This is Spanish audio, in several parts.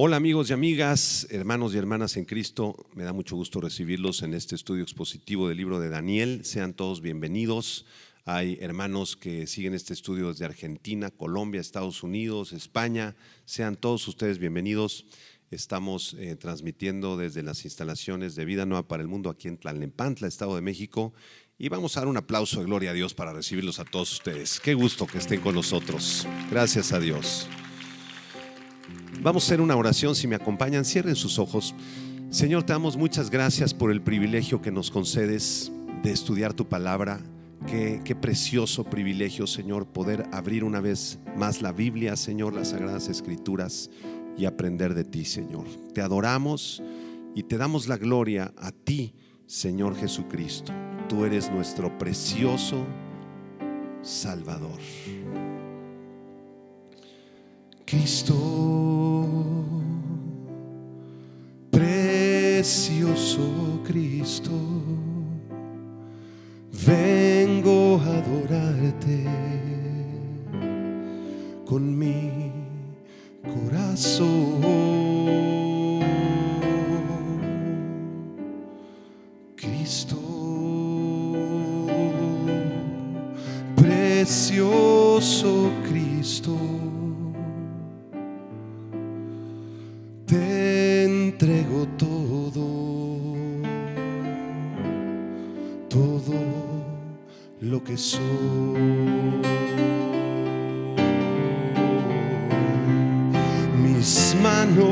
Hola amigos y amigas, hermanos y hermanas en Cristo, me da mucho gusto recibirlos en este estudio expositivo del libro de Daniel. Sean todos bienvenidos. Hay hermanos que siguen este estudio desde Argentina, Colombia, Estados Unidos, España. Sean todos ustedes bienvenidos. Estamos transmitiendo desde las instalaciones de Vida Nueva para el Mundo aquí en Tlalnepantla, Estado de México. Y vamos a dar un aplauso de gloria a Dios para recibirlos a todos ustedes. Qué gusto que estén con nosotros. Gracias a Dios. Vamos a hacer una oración, si me acompañan, cierren sus ojos. Señor, te damos muchas gracias por el privilegio que nos concedes de estudiar tu palabra. Qué precioso privilegio, Señor, poder abrir una vez más la Biblia, Señor, las Sagradas Escrituras y aprender de ti, Señor. Te adoramos y te damos la gloria a ti, Señor Jesucristo. Tú eres nuestro precioso Salvador. Cristo, precioso Cristo, vengo a adorarte con mi corazón. Cristo, precioso Cristo, te entrego todo lo que soy. Mis manos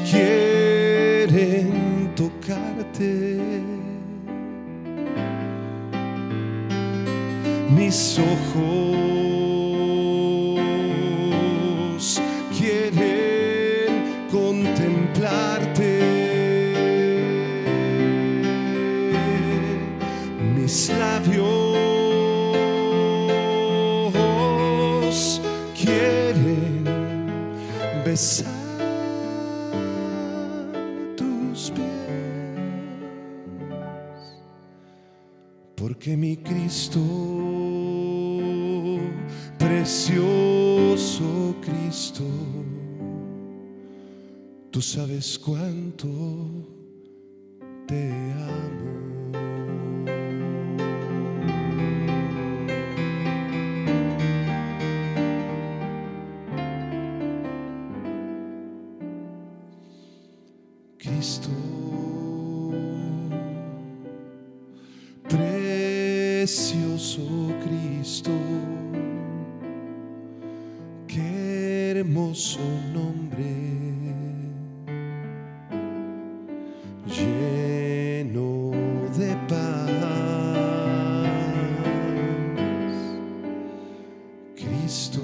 quieren tocarte, mis ojos contemplarte, mis labios quieren besar tus pies, porque mi Cristo, precioso Cristo, tú sabes cuánto te amo. Cristo, precioso Cristo, qué hermoso nombre, lleno de paz. Cristo,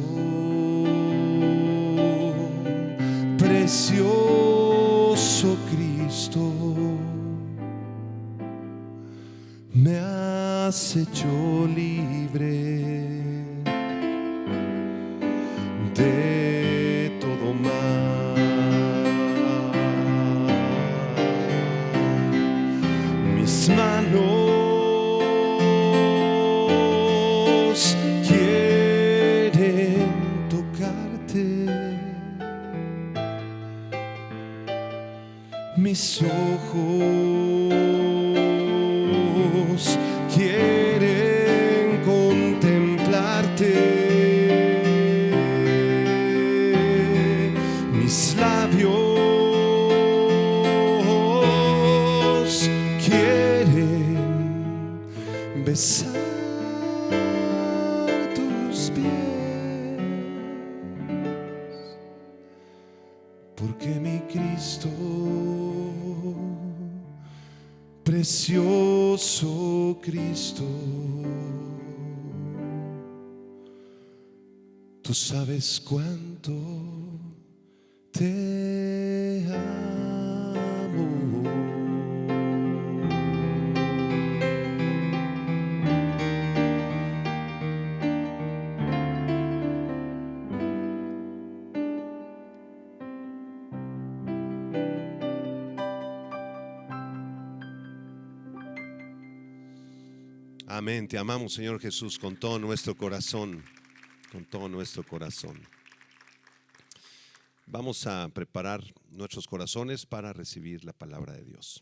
precioso Cristo, me has hecho libre de todo mal. Mis manos quieren tocarte, mis ojos quieren contemplarte, mis labios quieren besar tus pies, porque mi Cristo, precioso Cristo, Tú sabes cuánto te amo. Amén. Te amamos, Señor Jesús, con todo nuestro corazón, con todo nuestro corazón. Vamos a preparar nuestros corazones para recibir la palabra de Dios.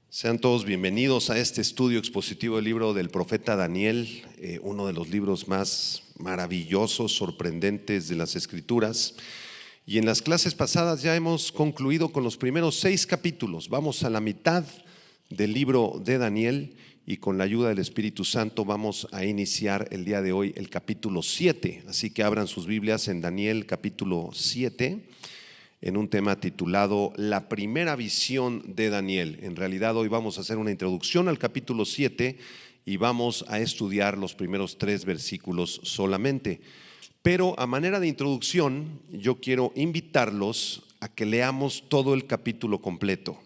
Sean todos bienvenidos a este estudio expositivo del libro del profeta Daniel, uno de los libros más maravillosos, sorprendentes de las Escrituras. Y en las clases pasadas ya hemos concluido con los primeros 6 capítulos. Vamos a la mitad del libro de Daniel y con la ayuda del Espíritu Santo vamos a iniciar el día de hoy el capítulo 7. Así que abran sus Biblias en Daniel capítulo 7 en un tema titulado La primera visión de Daniel. En realidad hoy vamos a hacer una introducción al capítulo 7 y vamos a estudiar los primeros 3 versículos solamente. Pero a manera de introducción, yo quiero invitarlos a que leamos todo el capítulo completo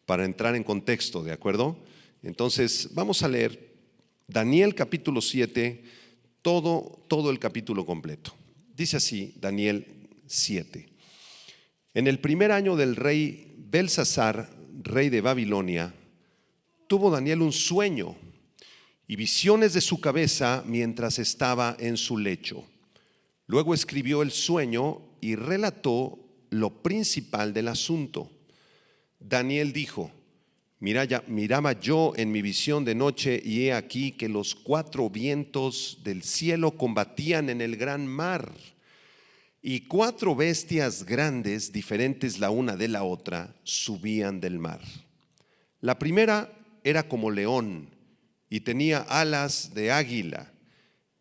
para entrar en contexto, ¿de acuerdo? Entonces, vamos a leer Daniel capítulo 7, todo el capítulo completo. Dice así, Daniel 7. En el primer año del rey Belsasar, rey de Babilonia, tuvo Daniel un sueño y visiones de su cabeza mientras estaba en su lecho. Luego escribió el sueño y relató lo principal del asunto. Daniel dijo: miraba yo en mi visión de noche y he aquí que los 4 vientos del cielo combatían en el gran mar, y 4 bestias grandes, diferentes la una de la otra, subían del mar. La primera era como león y tenía alas de águila.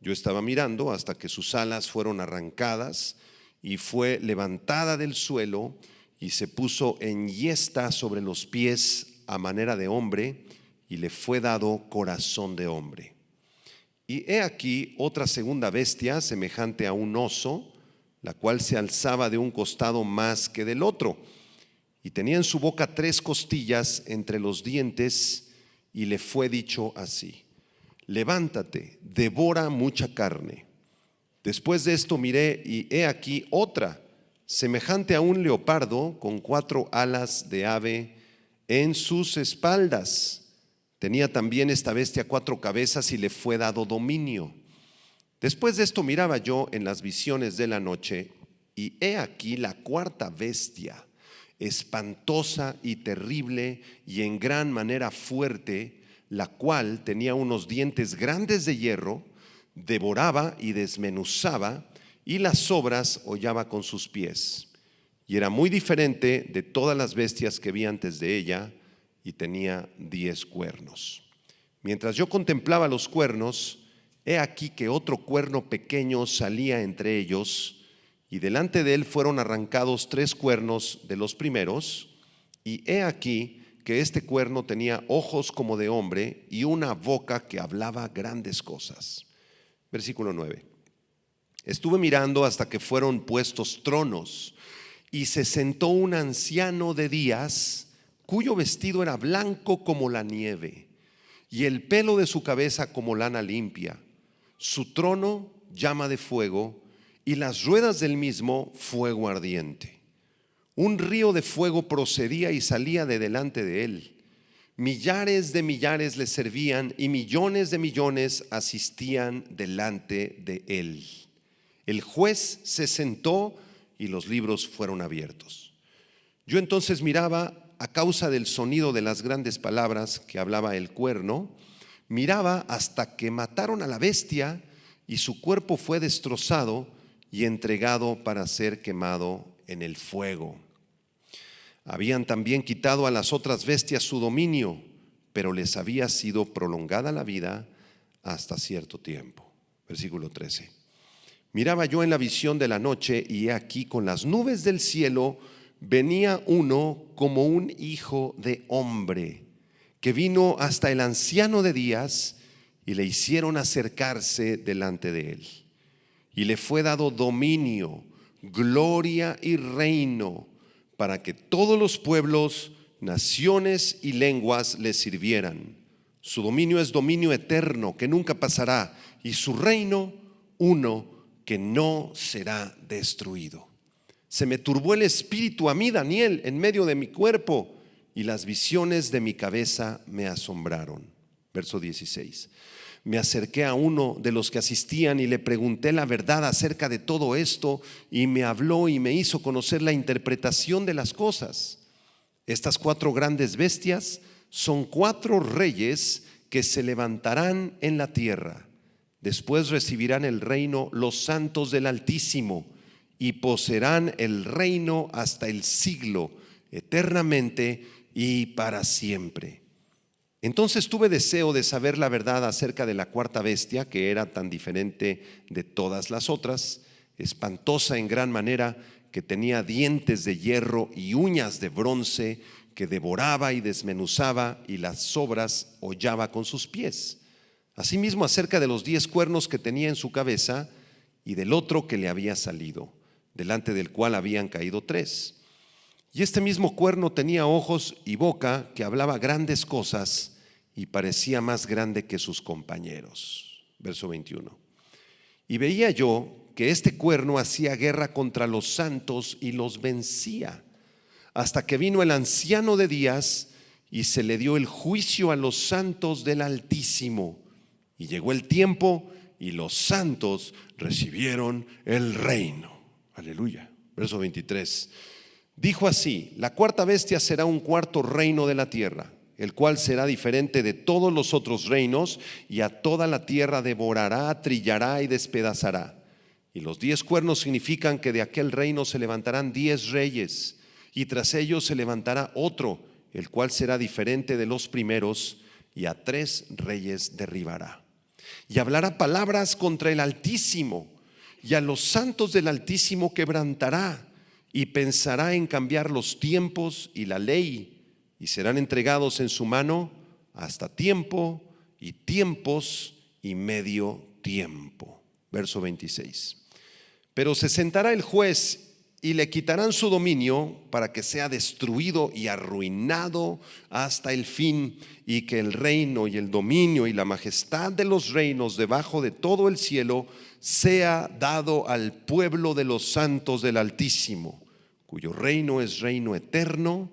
Yo estaba mirando hasta que sus alas fueron arrancadas y fue levantada del suelo y se puso enhiesta sobre los pies a manera de hombre y le fue dado corazón de hombre. Y he aquí otra segunda bestia semejante a un oso, la cual se alzaba de un costado más que del otro y tenía en su boca 3 costillas entre los dientes y le fue dicho así: levántate, devora mucha carne. Después de esto miré y he aquí otra, semejante a un leopardo, con 4 alas de ave en sus espaldas. Tenía también esta bestia 4 cabezas y le fue dado dominio. Después de esto miraba yo en las visiones de la noche y he aquí la 4ª bestia, espantosa y terrible y en gran manera fuerte, la cual tenía unos dientes grandes de hierro, devoraba y desmenuzaba, y las sobras hollaba con sus pies. Y era muy diferente de todas las bestias que vi antes de ella, y tenía 10 cuernos. Mientras yo contemplaba los cuernos, he aquí que otro cuerno pequeño salía entre ellos, y delante de él fueron arrancados 3 cuernos de los primeros, y he aquí que este cuerno tenía ojos como de hombre y una boca que hablaba grandes cosas. Versículo 9. Estuve mirando hasta que fueron puestos tronos y se sentó un anciano de días cuyo vestido era blanco como la nieve y el pelo de su cabeza como lana limpia. Su trono llama de fuego y las ruedas del mismo fuego ardiente. Un río de fuego procedía y salía de delante de él. Millares de millares le servían y millones de millones asistían delante de él. El juez se sentó y los libros fueron abiertos. Yo entonces miraba a causa del sonido de las grandes palabras que hablaba el cuerno, miraba hasta que mataron a la bestia y su cuerpo fue destrozado y entregado para ser quemado en el fuego. Habían también quitado a las otras bestias su dominio, pero les había sido prolongada la vida hasta cierto tiempo. Versículo 13. Miraba yo en la visión de la noche y he aquí con las nubes del cielo venía uno como un hijo de hombre, que vino hasta el anciano de días y le hicieron acercarse delante de él. Y le fue dado dominio, gloria y reino, para que todos los pueblos, naciones y lenguas le sirvieran. Su dominio es dominio eterno, que nunca pasará, y su reino uno que no será destruido. Se me turbó el espíritu a mí, Daniel, en medio de mi cuerpo, y las visiones de mi cabeza me asombraron. Verso 16. Me acerqué a uno de los que asistían y le pregunté la verdad acerca de todo esto, y me habló y me hizo conocer la interpretación de las cosas. Estas 4 grandes bestias son 4 reyes que se levantarán en la tierra. Después recibirán el reino los santos del Altísimo y poseerán el reino hasta el siglo, eternamente y para siempre. Entonces tuve deseo de saber la verdad acerca de la 4ª bestia, que era tan diferente de todas las otras, espantosa en gran manera, que tenía dientes de hierro y uñas de bronce, que devoraba y desmenuzaba y las sobras hollaba con sus pies. Asimismo acerca de los 10 cuernos que tenía en su cabeza y del otro que le había salido, delante del cual habían caído 3. Y este mismo cuerno tenía ojos y boca, que hablaba grandes cosas y parecía más grande que sus compañeros. Verso 21. Y veía yo que este cuerno hacía guerra contra los santos y los vencía, hasta que vino el anciano de días y se le dio el juicio a los santos del Altísimo. Y llegó el tiempo y los santos recibieron el reino. Aleluya. Verso 23. Dijo así: la 4ª bestia será un 4º reino de la tierra, el cual será diferente de todos los otros reinos, y a toda la tierra devorará, trillará y despedazará. Y los 10 cuernos significan que de aquel reino se levantarán 10 reyes, y tras ellos se levantará otro, el cual será diferente de los primeros, y a 3 reyes derribará. Y hablará palabras contra el Altísimo, y a los santos del Altísimo quebrantará, y pensará en cambiar los tiempos y la ley, y serán entregados en su mano hasta tiempo y tiempos y medio tiempo. Verso 26. Pero se sentará el juez y le quitarán su dominio para que sea destruido y arruinado hasta el fin, y que el reino y el dominio y la majestad de los reinos debajo de todo el cielo sea dado al pueblo de los santos del Altísimo, cuyo reino es reino eterno,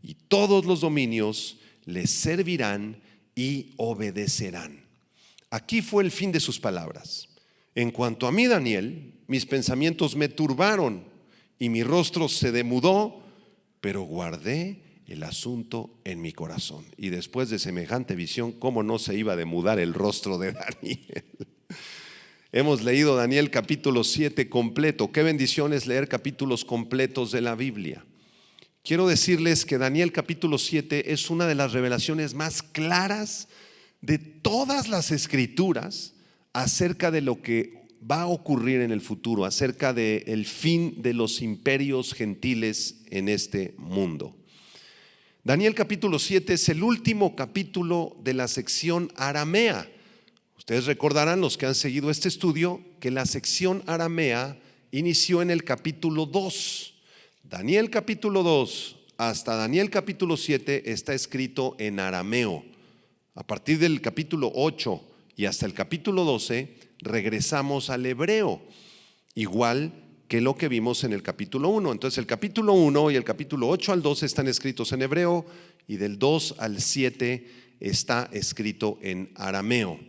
y todos los dominios le servirán y obedecerán. Aquí fue el fin de sus palabras. En cuanto a mí, Daniel, mis pensamientos me turbaron y mi rostro se demudó, pero guardé el asunto en mi corazón. Y después de semejante visión, ¿cómo no se iba a demudar el rostro de Daniel? Hemos leído Daniel capítulo 7 completo. Qué bendición es leer capítulos completos de la Biblia. Quiero decirles que Daniel capítulo 7 es una de las revelaciones más claras de todas las escrituras acerca de lo que va a ocurrir en el futuro, acerca del fin de los imperios gentiles en este mundo. Daniel capítulo 7 es el último capítulo de la sección aramea. Ustedes recordarán, los que han seguido este estudio, que la sección aramea inició en el capítulo 2. Daniel capítulo 2 hasta Daniel capítulo 7 está escrito en arameo. A partir del capítulo 8 y hasta el capítulo 12 regresamos al hebreo, igual que lo que vimos en el capítulo 1. Entonces el capítulo 1 y el capítulo 8 al 12 están escritos en hebreo, y del 2 al 7 está escrito en arameo.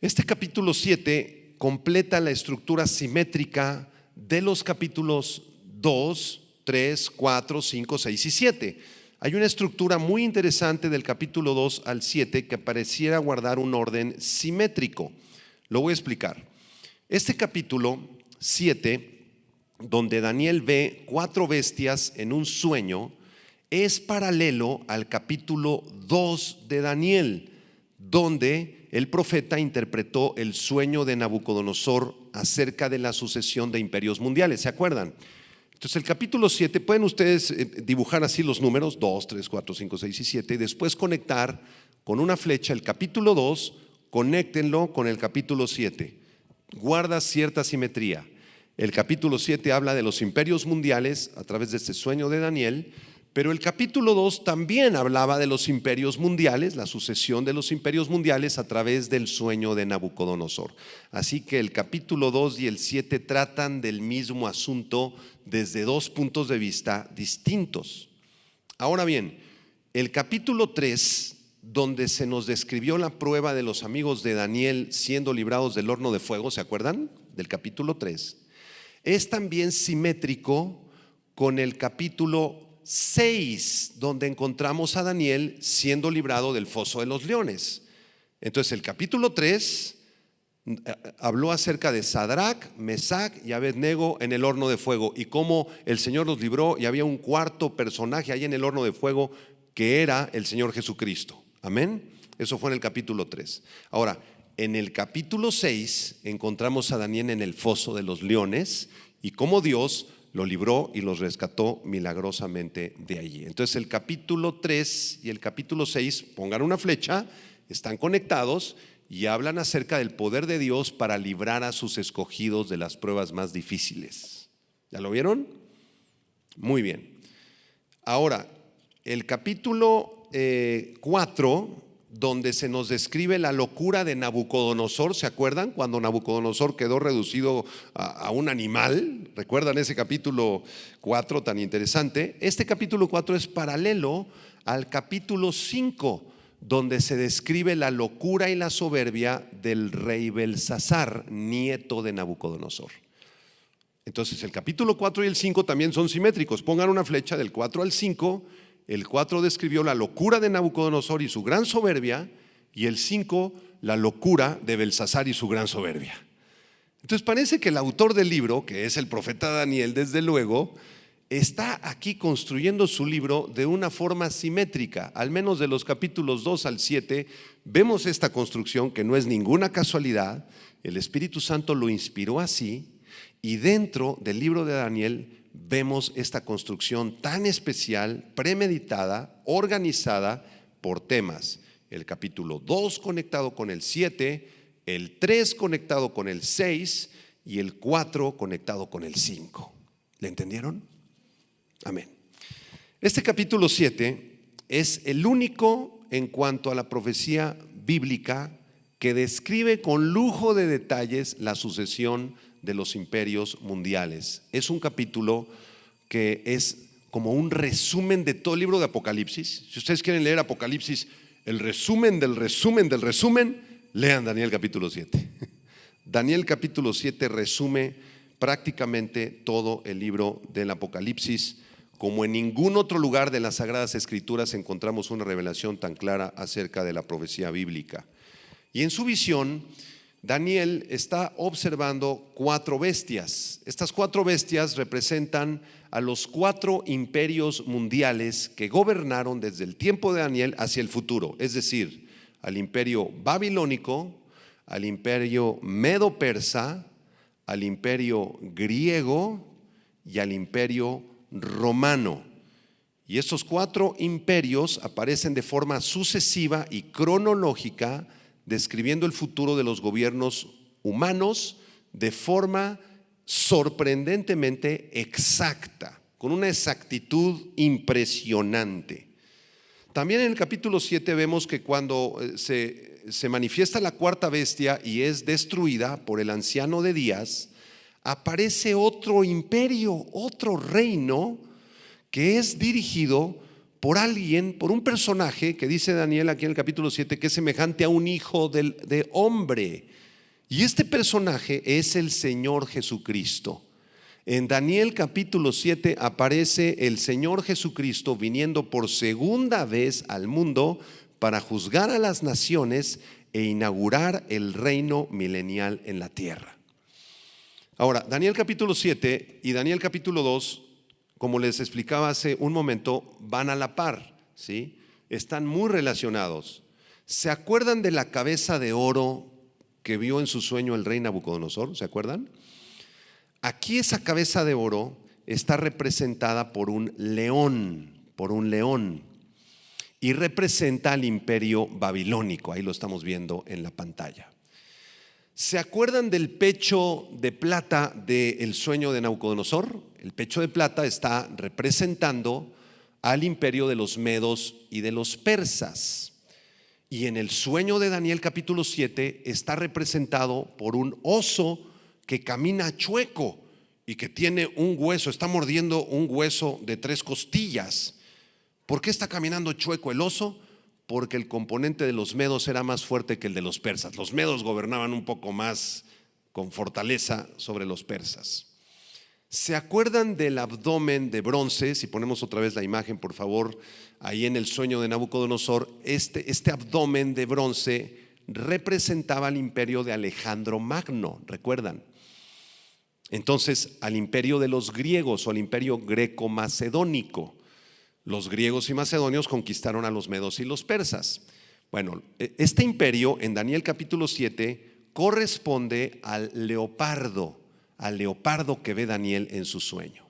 Este capítulo 7 completa la estructura simétrica de los capítulos 2, 3, 4, 5, 6 y 7. Hay una estructura muy interesante del capítulo 2 al 7 que pareciera guardar un orden simétrico. Lo voy a explicar. Este capítulo 7, donde Daniel ve 4 bestias en un sueño, es paralelo al capítulo 2 de Daniel, donde el profeta interpretó el sueño de Nabucodonosor acerca de la sucesión de imperios mundiales. ¿Se acuerdan? Entonces el capítulo 7, pueden ustedes dibujar así los números 2, 3, 4, 5, 6 y 7 y después conectar con una flecha el capítulo 2 conéctenlo con el capítulo 7. Guarda cierta simetría. El capítulo 7 habla de los imperios mundiales a través de este sueño de Daniel, pero el capítulo 2 también hablaba de los imperios mundiales, la sucesión de los imperios mundiales a través del sueño de Nabucodonosor. Así que el capítulo 2 y el 7 tratan del mismo asunto desde dos puntos de vista distintos. Ahora bien, el capítulo 3, donde se nos describió la prueba de los amigos de Daniel siendo librados del horno de fuego, ¿se acuerdan? Del capítulo 3, es también simétrico con el capítulo 6, donde encontramos a Daniel siendo librado del foso de los leones. Entonces el capítulo 3 habló acerca de Sadrac, Mesac y Abednego en el horno de fuego y cómo el Señor los libró, y había un cuarto personaje ahí en el horno de fuego que era el Señor Jesucristo. Amén. Eso fue en el capítulo 3. Ahora, en el capítulo 6 encontramos a Daniel en el foso de los leones y cómo Dios lo libró y los rescató milagrosamente de allí. Entonces el capítulo 3 y el capítulo 6, pongan una flecha, están conectados y hablan acerca del poder de Dios para librar a sus escogidos de las pruebas más difíciles. ¿Ya lo vieron? Muy bien. Ahora, el capítulo 4, donde se nos describe la locura de Nabucodonosor. ¿Se acuerdan? Cuando Nabucodonosor quedó reducido a un animal. ¿Recuerdan ese capítulo 4 tan interesante? Este capítulo 4 es paralelo al capítulo 5, donde se describe la locura y la soberbia del rey Belsasar, nieto de Nabucodonosor. Entonces el capítulo 4 y el 5 también son simétricos. Pongan una flecha del 4 al 5. El 4 describió la locura de Nabucodonosor y su gran soberbia, y el 5 la locura de Belsasar y su gran soberbia. Entonces parece que el autor del libro, que es el profeta Daniel, desde luego, está aquí construyendo su libro de una forma simétrica. Al menos de los capítulos 2 al 7 vemos esta construcción que no es ninguna casualidad. El Espíritu Santo lo inspiró así, y dentro del libro de Daniel vemos esta construcción tan especial, premeditada, organizada por temas. El capítulo 2 conectado con el 7, el 3 conectado con el 6 y el 4 conectado con el 5. ¿Le entendieron? Amén. Este capítulo 7 es el único en cuanto a la profecía bíblica que describe con lujo de detalles la sucesión de los imperios mundiales. Es un capítulo que es como un resumen de todo el libro de Apocalipsis. Si ustedes quieren leer Apocalipsis, el resumen del resumen del resumen, lean Daniel capítulo 7. Daniel capítulo 7 resume prácticamente todo el libro del Apocalipsis. Como en ningún otro lugar de las Sagradas Escrituras encontramos una revelación tan clara acerca de la profecía bíblica. Y en su visión, Daniel está observando 4 bestias. Estas 4 bestias representan a los 4 imperios mundiales que gobernaron desde el tiempo de Daniel hacia el futuro, es decir, al imperio babilónico, al imperio medo-persa, al imperio griego y al imperio romano. Y estos 4 imperios aparecen de forma sucesiva y cronológica, describiendo el futuro de los gobiernos humanos de forma sorprendentemente exacta, con una exactitud impresionante. También en el capítulo 7 vemos que cuando se manifiesta la 4ª bestia y es destruida por el anciano de días, aparece otro imperio, otro reino que es dirigido por alguien, por un personaje que dice Daniel aquí en el capítulo 7 que es semejante a un hijo de hombre. Y este personaje es el Señor Jesucristo. En Daniel capítulo 7 aparece el Señor Jesucristo viniendo por segunda vez al mundo para juzgar a las naciones e inaugurar el reino milenial en la tierra. Ahora, Daniel capítulo 7 y Daniel capítulo 2, como les explicaba hace un momento, van a la par, ¿sí? Están muy relacionados. ¿Se acuerdan de la cabeza de oro que vio en su sueño el rey Nabucodonosor? ¿Se acuerdan? Aquí esa cabeza de oro está representada por un león, y representa al imperio babilónico. Ahí lo estamos viendo en la pantalla. ¿Se acuerdan del pecho de plata del sueño de Nabucodonosor? El pecho de plata está representando al imperio de los medos y de los persas. Y en el sueño de Daniel capítulo 7 está representado por un oso que camina chueco y que tiene un hueso, está mordiendo un hueso de 3 costillas. ¿Por qué está caminando chueco el oso? Porque el componente de los medos era más fuerte que el de los persas. Los medos gobernaban un poco más con fortaleza sobre los persas. ¿Se acuerdan del abdomen de bronce? Si ponemos otra vez la imagen, por favor, ahí en el sueño de Nabucodonosor, este abdomen de bronce representaba al imperio de Alejandro Magno, ¿recuerdan? Entonces, al imperio de los griegos o al imperio greco-macedónico. Los griegos y macedonios conquistaron a los medos y los persas. Bueno, este imperio en Daniel capítulo 7 corresponde al leopardo que ve Daniel en su sueño.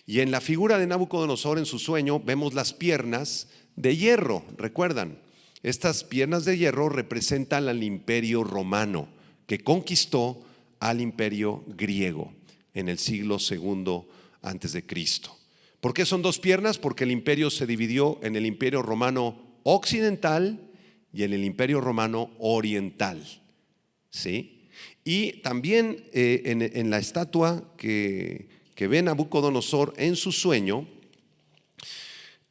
Y en la figura de Nabucodonosor en su sueño vemos las piernas de hierro, ¿recuerdan? Estas piernas de hierro representan al imperio romano que conquistó al imperio griego en el siglo II antes de Cristo. ¿Por qué son 2 piernas? Porque el imperio se dividió en el imperio romano occidental y en el imperio romano oriental, ¿sí? Y también en la estatua que ve Nabucodonosor en su sueño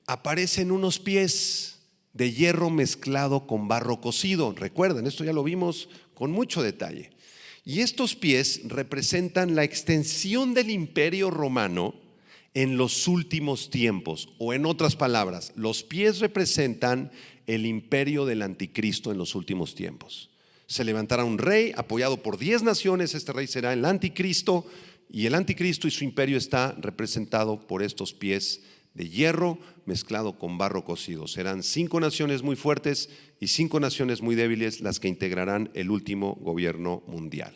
aparecen unos pies de hierro mezclado con barro cocido. Recuerden, esto ya lo vimos con mucho detalle. Y estos pies representan la extensión del imperio romano en los últimos tiempos, o en otras palabras, los pies representan el imperio del anticristo en los últimos tiempos. Se levantará un rey apoyado por 10 naciones, este rey será el anticristo, y el anticristo y su imperio está representado por estos pies de hierro mezclado con barro cocido. Serán 5 naciones muy fuertes y 5 naciones muy débiles las que integrarán el último gobierno mundial.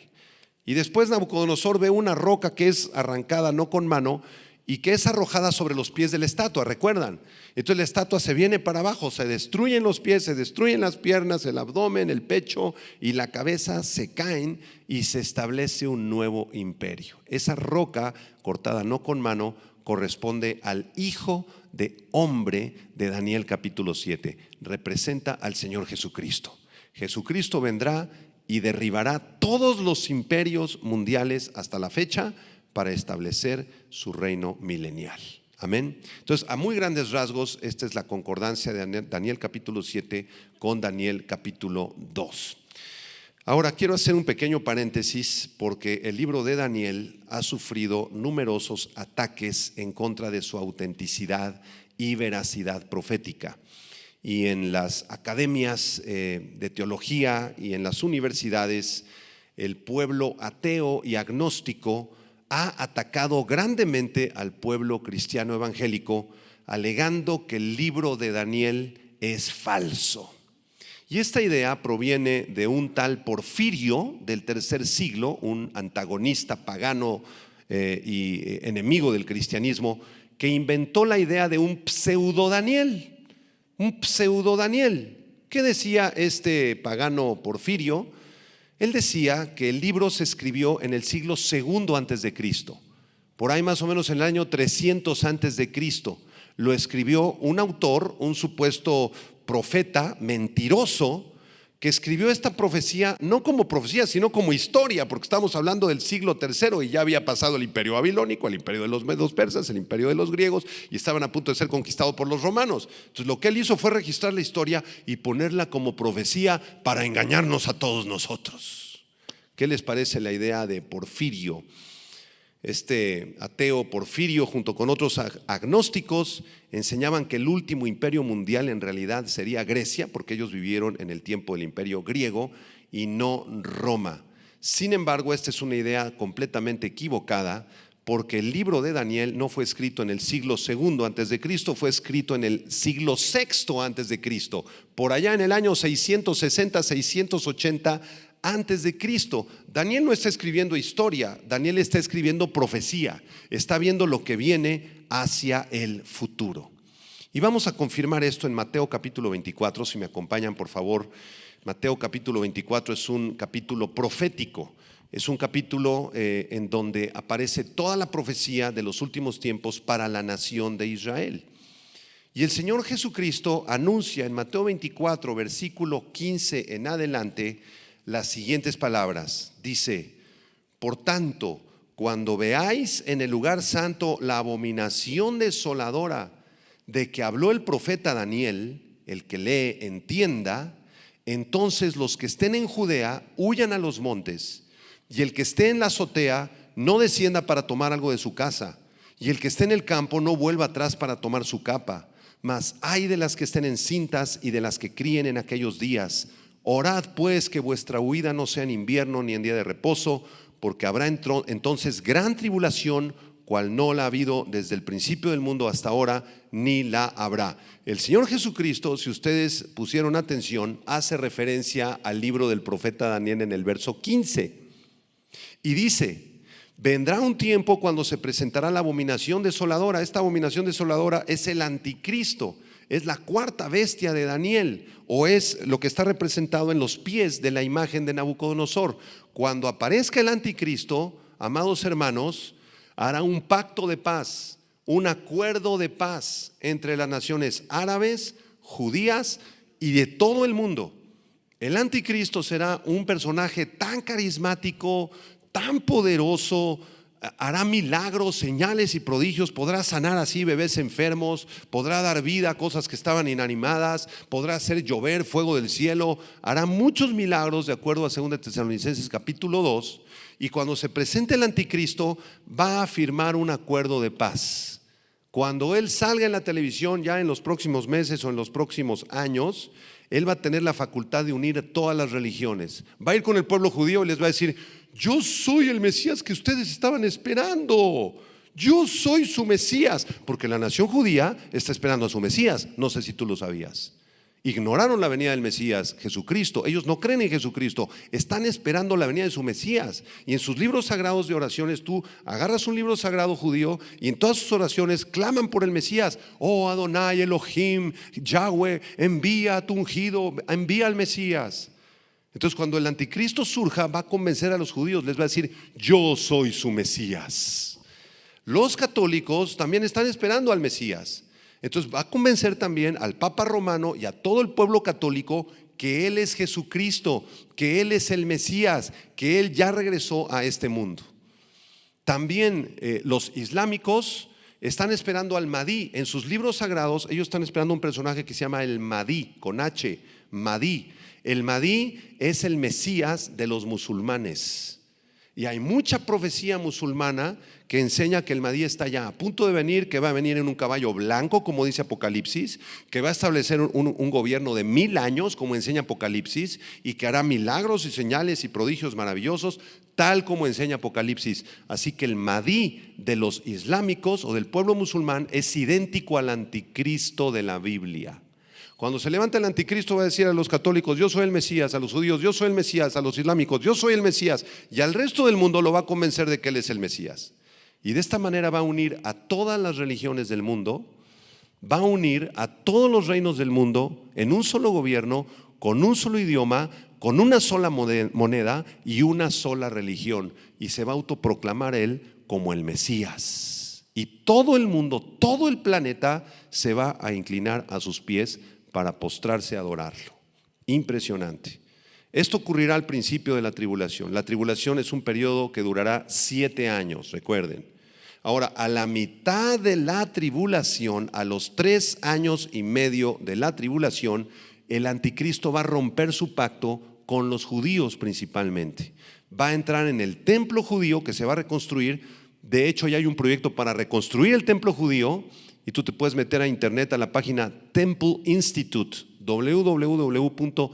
Y después Nabucodonosor ve una roca que es arrancada no con mano y que es arrojada sobre los pies de la estatua, ¿recuerdan? Entonces la estatua se viene para abajo, se destruyen los pies, se destruyen las piernas, el abdomen, el pecho y la cabeza se caen y se establece un nuevo imperio. Esa roca cortada no con mano corresponde al Hijo de Hombre de Daniel capítulo 7, representa al Señor Jesucristo. Jesucristo vendrá y derribará todos los imperios mundiales hasta la fecha para establecer su reino milenial. Amén. Entonces, a muy grandes rasgos, esta es la concordancia de Daniel capítulo 7 con Daniel capítulo 2. Ahora quiero hacer un pequeño paréntesis porque el libro de Daniel ha sufrido numerosos ataques en contra de su autenticidad y veracidad profética. Y en las academias de teología y en las universidades, el pueblo ateo y agnóstico ha atacado grandemente al pueblo cristiano evangélico, alegando que el libro de Daniel es falso. Y esta idea proviene de un tal Porfirio del tercer siglo, un antagonista pagano y enemigo del cristianismo, que inventó la idea de un pseudo Daniel. Un pseudo Daniel. ¿Qué decía este pagano Porfirio? Él decía que el libro se escribió en el siglo II antes de Cristo, por ahí más o menos en el año 300 antes de Cristo. Lo escribió un autor, un supuesto profeta mentiroso, que escribió esta profecía no como profecía, sino como historia, porque estamos hablando del siglo III y ya había pasado el imperio babilónico, el imperio de los medos persas, el imperio de los griegos, y estaban a punto de ser conquistados por los romanos. Entonces lo que él hizo fue registrar la historia y ponerla como profecía para engañarnos a todos nosotros. ¿Qué les parece la idea de Porfirio? Este ateo Porfirio, junto con otros agnósticos, enseñaban que el último imperio mundial en realidad sería Grecia, porque ellos vivieron en el tiempo del imperio griego y no Roma. Sin embargo, esta es una idea completamente equivocada, porque el libro de Daniel no fue escrito en el siglo II antes de Cristo, fue escrito en el siglo VI antes de Cristo, por allá en el año 660, 680 antes de Cristo. Daniel no está escribiendo historia, Daniel está escribiendo profecía, está viendo lo que viene hacia el futuro. Y vamos a confirmar esto en Mateo capítulo 24, si me acompañan por favor. Mateo capítulo 24 es un capítulo profético, es un capítulo en donde aparece toda la profecía de los últimos tiempos para la nación de Israel. Y el Señor Jesucristo anuncia en Mateo 24, versículo 15 en adelante, las siguientes palabras. Dice: por tanto, cuando veáis en el lugar santo la abominación desoladora de que habló el profeta Daniel, el que lee entienda, entonces los que estén en Judea huyan a los montes, y el que esté en la azotea no descienda para tomar algo de su casa, y el que esté en el campo no vuelva atrás para tomar su capa. Mas ay de las que estén encintas y de las que críen en aquellos días. Orad pues que vuestra huida no sea en invierno ni en día de reposo, porque habrá entonces gran tribulación, cual no la ha habido desde el principio del mundo hasta ahora, ni la habrá. El Señor Jesucristo, si ustedes pusieron atención, hace referencia al libro del profeta Daniel en el verso 15. Y dice: vendrá un tiempo cuando se presentará la abominación desoladora. Esta abominación desoladora es el anticristo, es la cuarta bestia de Daniel, o es lo que está representado en los pies de la imagen de Nabucodonosor. Cuando aparezca el anticristo, amados hermanos, hará un pacto de paz, un acuerdo de paz entre las naciones árabes, judías y de todo el mundo. El anticristo será un personaje tan carismático, tan poderoso, hará milagros, señales y prodigios, podrá sanar así bebés enfermos, podrá dar vida a cosas que estaban inanimadas, podrá hacer llover fuego del cielo, hará muchos milagros de acuerdo a 2 Tesalonicenses capítulo 2. Y cuando se presente el anticristo va a firmar un acuerdo de paz. Cuando él salga en la televisión ya en los próximos meses o en los próximos años, él va a tener la facultad de unir a todas las religiones. Va a ir con el pueblo judío y les va a decir: yo soy el Mesías que ustedes estaban esperando. Yo soy su Mesías. Porque la nación judía está esperando a su Mesías. No sé si tú lo sabías. Ignoraron la venida del Mesías, Jesucristo. Ellos no creen en Jesucristo, están esperando la venida de su Mesías. Y en sus libros sagrados de oraciones, tú agarras un libro sagrado judío y en todas sus oraciones claman por el Mesías. Oh Adonai Elohim, Yahweh, envía a tu ungido, envía al Mesías. Entonces cuando el anticristo surja, va a convencer a los judíos, les va a decir: yo soy su Mesías. Los católicos también están esperando al Mesías. Entonces va a convencer también al Papa Romano y a todo el pueblo católico que Él es Jesucristo, que Él es el Mesías, que Él ya regresó a este mundo. También los islámicos están esperando al Mahdi. En sus libros sagrados ellos están esperando un personaje que se llama el Mahdi, con H, Mahdi. El Mahdi es el Mesías de los musulmanes. Y hay mucha profecía musulmana que enseña que el Mahdi está ya a punto de venir, que va a venir en un caballo blanco, como dice Apocalipsis, que va a establecer un gobierno de 1000 años, como enseña Apocalipsis, y que hará milagros y señales y prodigios maravillosos, tal como enseña Apocalipsis. Así que el Mahdi de los islámicos o del pueblo musulmán es idéntico al anticristo de la Biblia. Cuando se levanta el anticristo va a decir a los católicos: yo soy el Mesías, a los judíos: yo soy el Mesías, a los islámicos: yo soy el Mesías, y al resto del mundo lo va a convencer de que Él es el Mesías. Y de esta manera va a unir a todas las religiones del mundo, va a unir a todos los reinos del mundo en un solo gobierno, con un solo idioma, con una sola moneda y una sola religión, y se va a autoproclamar Él como el Mesías. Y todo el mundo, todo el planeta se va a inclinar a sus pies para postrarse a adorarlo. Impresionante. Esto ocurrirá al principio de la tribulación. La tribulación es un periodo que durará 7 años, recuerden. Ahora, a la mitad de la tribulación, a los 3 años y medio de la tribulación, el anticristo va a romper su pacto con los judíos principalmente. Va a entrar en el templo judío que se va a reconstruir. De hecho, ya hay un proyecto para reconstruir el templo judío. Y tú te puedes meter a internet a la página Temple Institute, www.Temple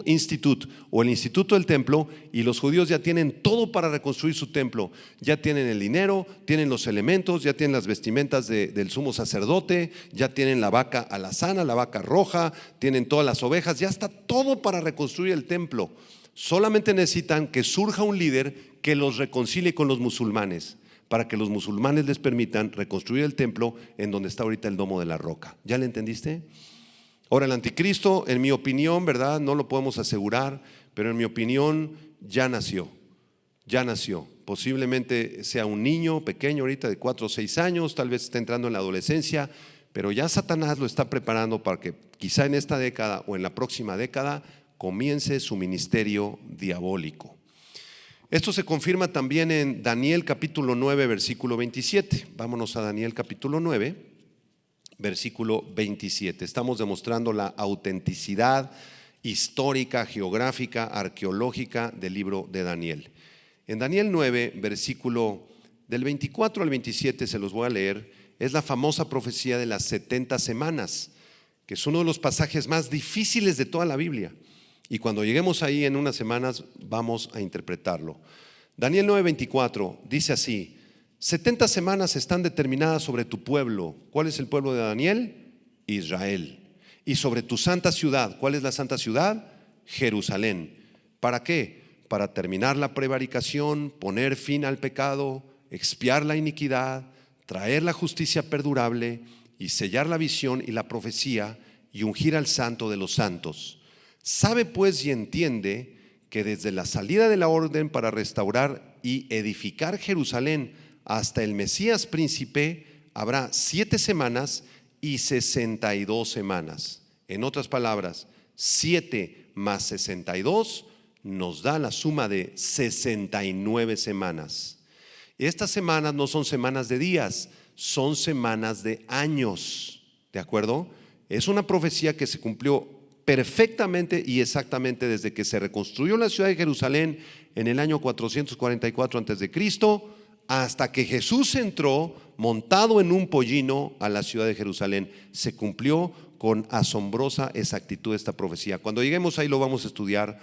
Institute, o el Instituto del Templo, y los judíos ya tienen todo para reconstruir su templo. Ya tienen el dinero, tienen los elementos, ya tienen las vestimentas del sumo sacerdote, ya tienen la vaca alazana, la vaca roja, tienen todas las ovejas, ya está todo para reconstruir el templo. Solamente necesitan que surja un líder que los reconcilie con los musulmanes, para que los musulmanes les permitan reconstruir el templo en donde está ahorita el Domo de la Roca. ¿Ya le entendiste? Ahora, el anticristo, en mi opinión, ¿verdad? No lo podemos asegurar, pero en mi opinión ya nació. Ya nació. Posiblemente sea un niño pequeño ahorita de 4 o 6 años, tal vez esté entrando en la adolescencia, pero ya Satanás lo está preparando para que quizá en esta década o en la próxima década comience su ministerio diabólico. Esto se confirma también en Daniel capítulo 9, versículo 27. Vámonos a Daniel capítulo 9, versículo 27. Estamos demostrando la autenticidad histórica, geográfica, arqueológica del libro de Daniel. En Daniel 9, versículo del 24 al 27, se los voy a leer, es la famosa profecía de las 70 semanas, que es uno de los pasajes más difíciles de toda la Biblia. Y cuando lleguemos ahí en unas semanas vamos a interpretarlo. Daniel 9:24 dice así: 70 semanas están determinadas sobre tu pueblo. ¿Cuál es el pueblo de Daniel? Israel. Y sobre tu santa ciudad. ¿Cuál es la santa ciudad? Jerusalén. ¿Para qué? Para terminar la prevaricación, poner fin al pecado, expiar la iniquidad, traer la justicia perdurable y sellar la visión y la profecía y ungir al santo de los santos. Sabe pues y entiende que desde la salida de la orden para restaurar y edificar Jerusalén hasta el Mesías príncipe habrá 7 semanas y 62 semanas. En otras palabras, 7 más 62 nos da la suma de 69 semanas. Estas semanas no son semanas de días, son semanas de años, ¿de acuerdo? Es una profecía que se cumplió perfectamente y exactamente desde que se reconstruyó la ciudad de Jerusalén en el año 444 a.C. hasta que Jesús entró montado en un pollino a la ciudad de Jerusalén. Se cumplió con asombrosa exactitud esta profecía. Cuando lleguemos ahí lo vamos a estudiar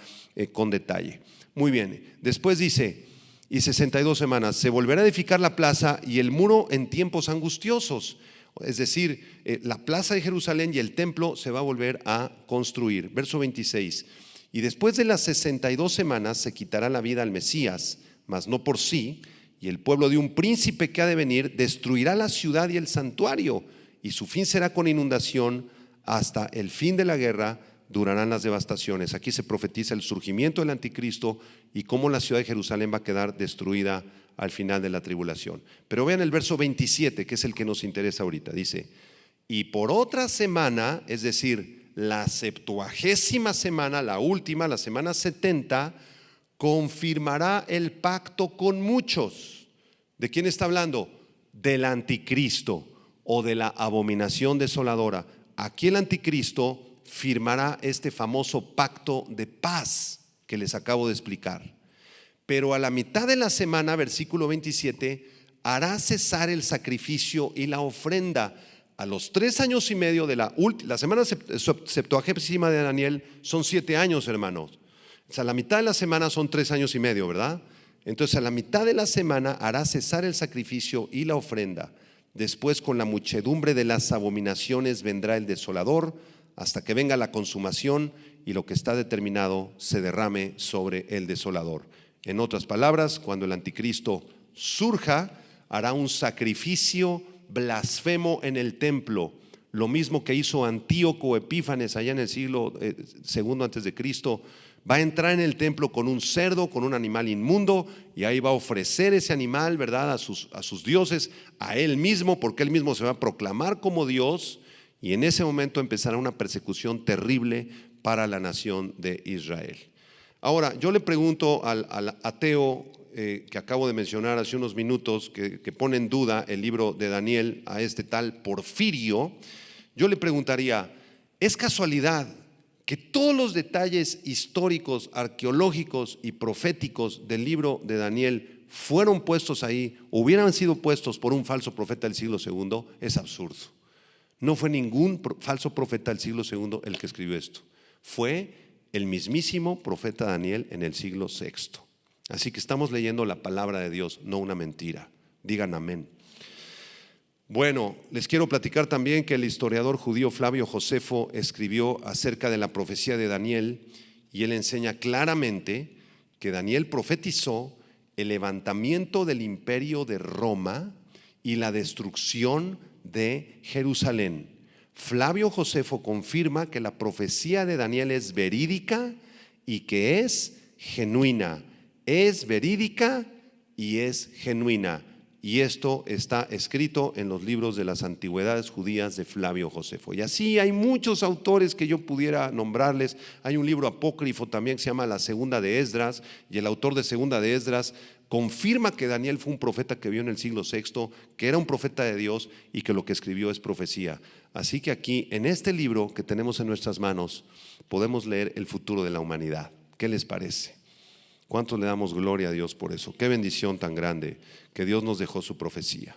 con detalle. Muy bien, después dice: y 62 semanas, se volverá a edificar la plaza y el muro en tiempos angustiosos. Es decir, la plaza de Jerusalén y el templo se va a volver a construir. Verso 26: y después de las 62 semanas se quitará la vida al Mesías, mas no por sí, y el pueblo de un príncipe que ha de venir destruirá la ciudad y el santuario, y su fin será con inundación. Hasta el fin de la guerra durarán las devastaciones. Aquí se profetiza el surgimiento del anticristo y cómo la ciudad de Jerusalén va a quedar destruida al final de la tribulación. Pero vean el verso 27, que es el que nos interesa ahorita. Dice: y por otra semana, es decir, la 70ª semana, la última, la semana 70, confirmará el pacto con muchos. ¿De quién está hablando? Del anticristo o de la abominación desoladora. Aquí el anticristo firmará este famoso pacto de paz que les acabo de explicar. Pero a la mitad de la semana, versículo 27, hará cesar el sacrificio y la ofrenda. A los 3 años y medio de la semana 70ª de Daniel son 7 años, hermanos. O sea, la mitad de la semana son 3 años y medio, ¿verdad? Entonces a la mitad de la semana hará cesar el sacrificio y la ofrenda. Después, con la muchedumbre de las abominaciones vendrá el desolador, hasta que venga la consumación y lo que está determinado se derrame sobre el desolador. En otras palabras, cuando el anticristo surja, hará un sacrificio blasfemo en el templo, lo mismo que hizo Antíoco Epífanes allá en el siglo II antes de Cristo. Va a entrar en el templo con un cerdo, con un animal inmundo, y ahí va a ofrecer ese animal, ¿verdad?, a sus dioses, a él mismo, porque él mismo se va a proclamar como Dios, y en ese momento empezará una persecución terrible para la nación de Israel. Ahora, yo le pregunto al ateo que acabo de mencionar hace unos minutos, que pone en duda el libro de Daniel, a este tal Porfirio, yo le preguntaría: ¿es casualidad que todos los detalles históricos, arqueológicos y proféticos del libro de Daniel fueron puestos ahí, hubieran sido puestos por un falso profeta del siglo II? Es absurdo. No fue ningún falso profeta del siglo II el que escribió esto. Fue el mismísimo profeta Daniel en el siglo VI. Así que estamos leyendo la palabra de Dios, no una mentira. Digan amén. Bueno, les quiero platicar también que el historiador judío Flavio Josefo escribió acerca de la profecía de Daniel, y él enseña claramente que Daniel profetizó el levantamiento del imperio de Roma y la destrucción de Jerusalén. Flavio Josefo confirma que la profecía de Daniel es verídica y que es genuina. Es verídica y es genuina. Y esto está escrito en los libros de las antigüedades judías de Flavio Josefo. Y así hay muchos autores que yo pudiera nombrarles. Hay un libro apócrifo también que se llama La Segunda de Esdras, y el autor de Segunda de Esdras confirma que Daniel fue un profeta que vio en el siglo VI, que era un profeta de Dios y que lo que escribió es profecía. Así que aquí, en este libro que tenemos en nuestras manos, podemos leer el futuro de la humanidad. ¿Qué les parece? ¿Cuántos le damos gloria a Dios por eso? Qué bendición tan grande que Dios nos dejó su profecía.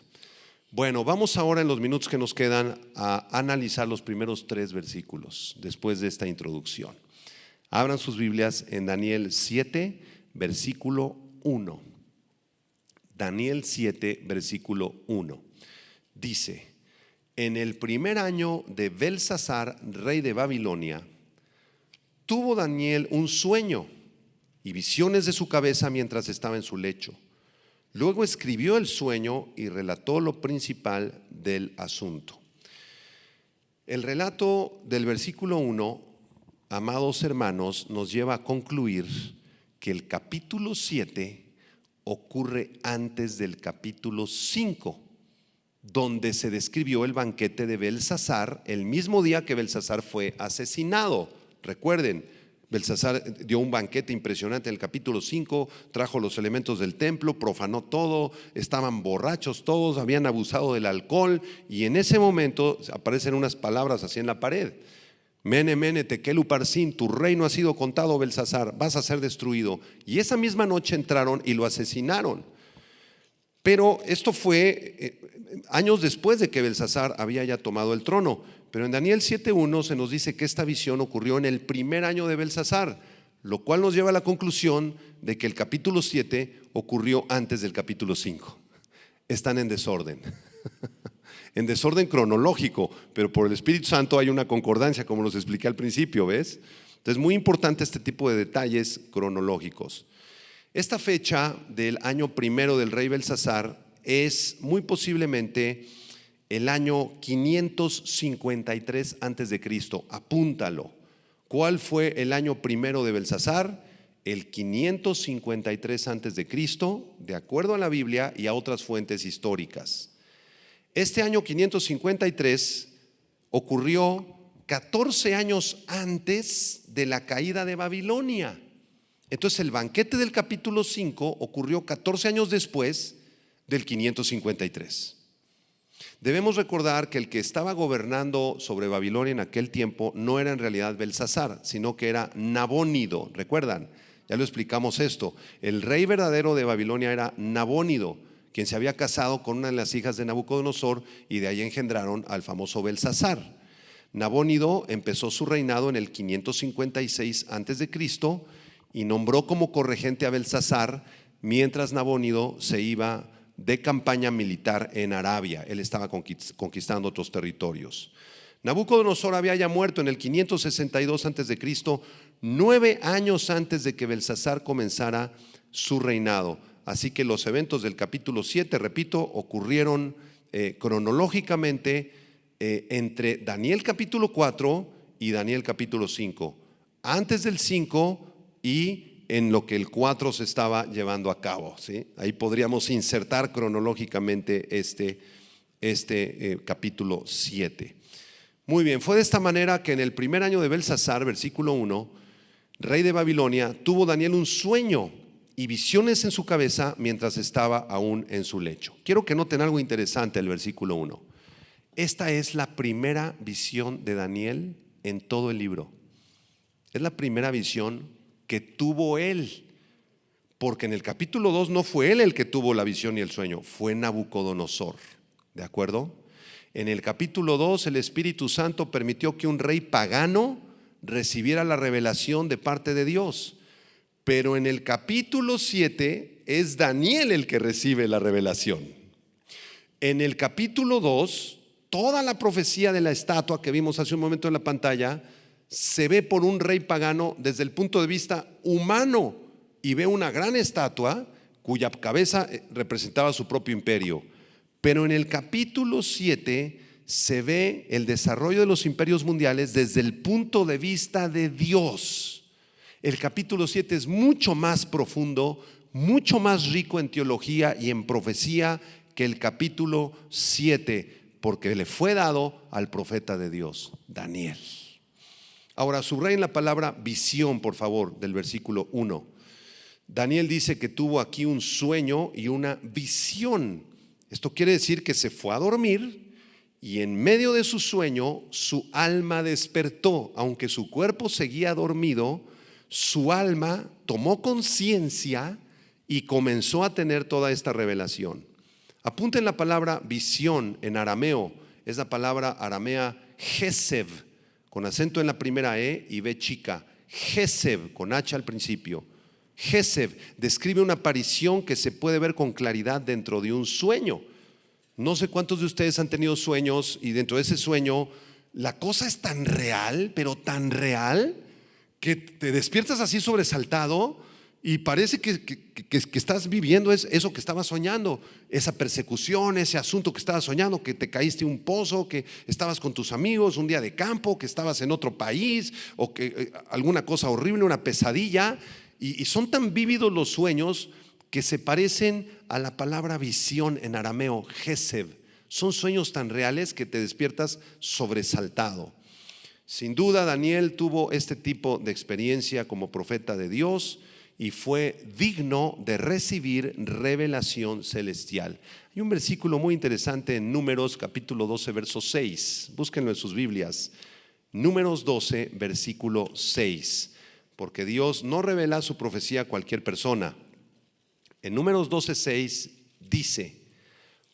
Bueno, vamos ahora en los minutos que nos quedan a analizar los primeros 3 versículos después de esta introducción. Abran sus Biblias en Daniel 7, versículo 1. Daniel 7, versículo 1. Dice: en el primer año de Belsasar, rey de Babilonia, tuvo Daniel un sueño y visiones de su cabeza mientras estaba en su lecho. Luego escribió el sueño y relató lo principal del asunto. El relato del versículo 1, amados hermanos, nos lleva a concluir que el capítulo 7 ocurre antes del capítulo 5, donde se describió el banquete de Belsasar, el mismo día que Belsasar fue asesinado. Recuerden, Belsasar dio un banquete impresionante en el capítulo 5, trajo los elementos del templo, profanó todo, estaban borrachos todos, habían abusado del alcohol, y en ese momento aparecen unas palabras así en la pared: Mene, mene, tekel uparsin, tu reino ha sido contado, Belsasar, vas a ser destruido. Y esa misma noche entraron y lo asesinaron. Pero esto fue años después de que Belsasar había ya tomado el trono. Pero en Daniel 7:1 se nos dice que esta visión ocurrió en el primer año de Belsasar, lo cual nos lleva a la conclusión de que el capítulo 7 ocurrió antes del capítulo 5. Están en desorden. En desorden cronológico, pero por el Espíritu Santo hay una concordancia, como los expliqué al principio, ¿ves? Entonces, muy importante este tipo de detalles cronológicos. Esta fecha del año primero del rey Belsasar es muy posiblemente el año 553 antes de Cristo. Apúntalo. ¿Cuál fue el año primero de Belsasar? El 553 antes de Cristo, de acuerdo a la Biblia y a otras fuentes históricas. Este año 553 ocurrió 14 años antes de la caída de Babilonia. Entonces el banquete del capítulo 5 ocurrió 14 años después del 553. Debemos recordar que el que estaba gobernando sobre Babilonia en aquel tiempo no era en realidad Belsasar, sino que era Nabónido. ¿Recuerdan? Ya lo explicamos esto. El rey verdadero de Babilonia era Nabónido, quien se había casado con una de las hijas de Nabucodonosor, y de ahí engendraron al famoso Belsasar. Nabónido empezó su reinado en el 556 antes de Cristo y nombró como corregente a Belsasar mientras Nabónido se iba de campaña militar en Arabia. Él estaba conquistando otros territorios. Nabucodonosor había ya muerto en el 562 antes de Cristo, 9 años antes de que Belsasar comenzara su reinado. Así que los eventos del capítulo 7, repito, ocurrieron cronológicamente entre Daniel capítulo 4 y Daniel capítulo 5, antes del 5 y en lo que el 4 se estaba llevando a cabo, ¿sí? Ahí podríamos insertar cronológicamente este capítulo 7. Muy bien, fue de esta manera que en el primer año de Belsasar, versículo 1, rey de Babilonia, tuvo Daniel un sueño y visiones en su cabeza mientras estaba aún en su lecho. Quiero que noten algo interesante el versículo 1. Esta es la primera visión de Daniel en todo el libro. Es la primera visión que tuvo él, porque en el capítulo 2 no fue él el que tuvo la visión y el sueño, fue Nabucodonosor. ¿De acuerdo? En el capítulo 2 el Espíritu Santo permitió que un rey pagano recibiera la revelación de parte de Dios. Pero en el capítulo 7 es Daniel el que recibe la revelación. En el capítulo 2, toda la profecía de la estatua que vimos hace un momento en la pantalla se ve por un rey pagano desde el punto de vista humano, y ve una gran estatua cuya cabeza representaba su propio imperio. Pero en el capítulo 7 se ve el desarrollo de los imperios mundiales desde el punto de vista de Dios. El capítulo 7 es mucho más profundo, mucho más rico en teología y en profecía que el capítulo 7, porque le fue dado al profeta de Dios, Daniel. Ahora subrayen la palabra visión, por favor, del versículo 1. Daniel dice que tuvo aquí un sueño y una visión. Esto quiere decir que se fue a dormir y en medio de su sueño su alma despertó. Aunque su cuerpo seguía dormido, su alma tomó conciencia y comenzó a tener toda esta revelación. Apunten la palabra visión en arameo. Es la palabra aramea Gesev, con acento en la primera E y B chica. Gesev, con H al principio. Gesev describe una aparición que se puede ver con claridad dentro de un sueño. No sé cuántos de ustedes han tenido sueños y dentro de ese sueño la cosa es tan real, pero tan real, que te despiertas así sobresaltado y parece que estás viviendo eso que estabas soñando, esa persecución, ese asunto que estabas soñando, que te caíste en un pozo, que estabas con tus amigos un día de campo, que estabas en otro país o que alguna cosa horrible, una pesadilla. Y son tan vívidos los sueños que se parecen a la palabra visión en arameo, Gesev. Son sueños tan reales que te despiertas sobresaltado. Sin duda, Daniel tuvo este tipo de experiencia como profeta de Dios y fue digno de recibir revelación celestial. Hay un versículo muy interesante en Números capítulo 12, verso 6. Búsquenlo en sus Biblias. Números 12, versículo 6. Porque Dios no revela su profecía a cualquier persona. En Números 12:6 dice: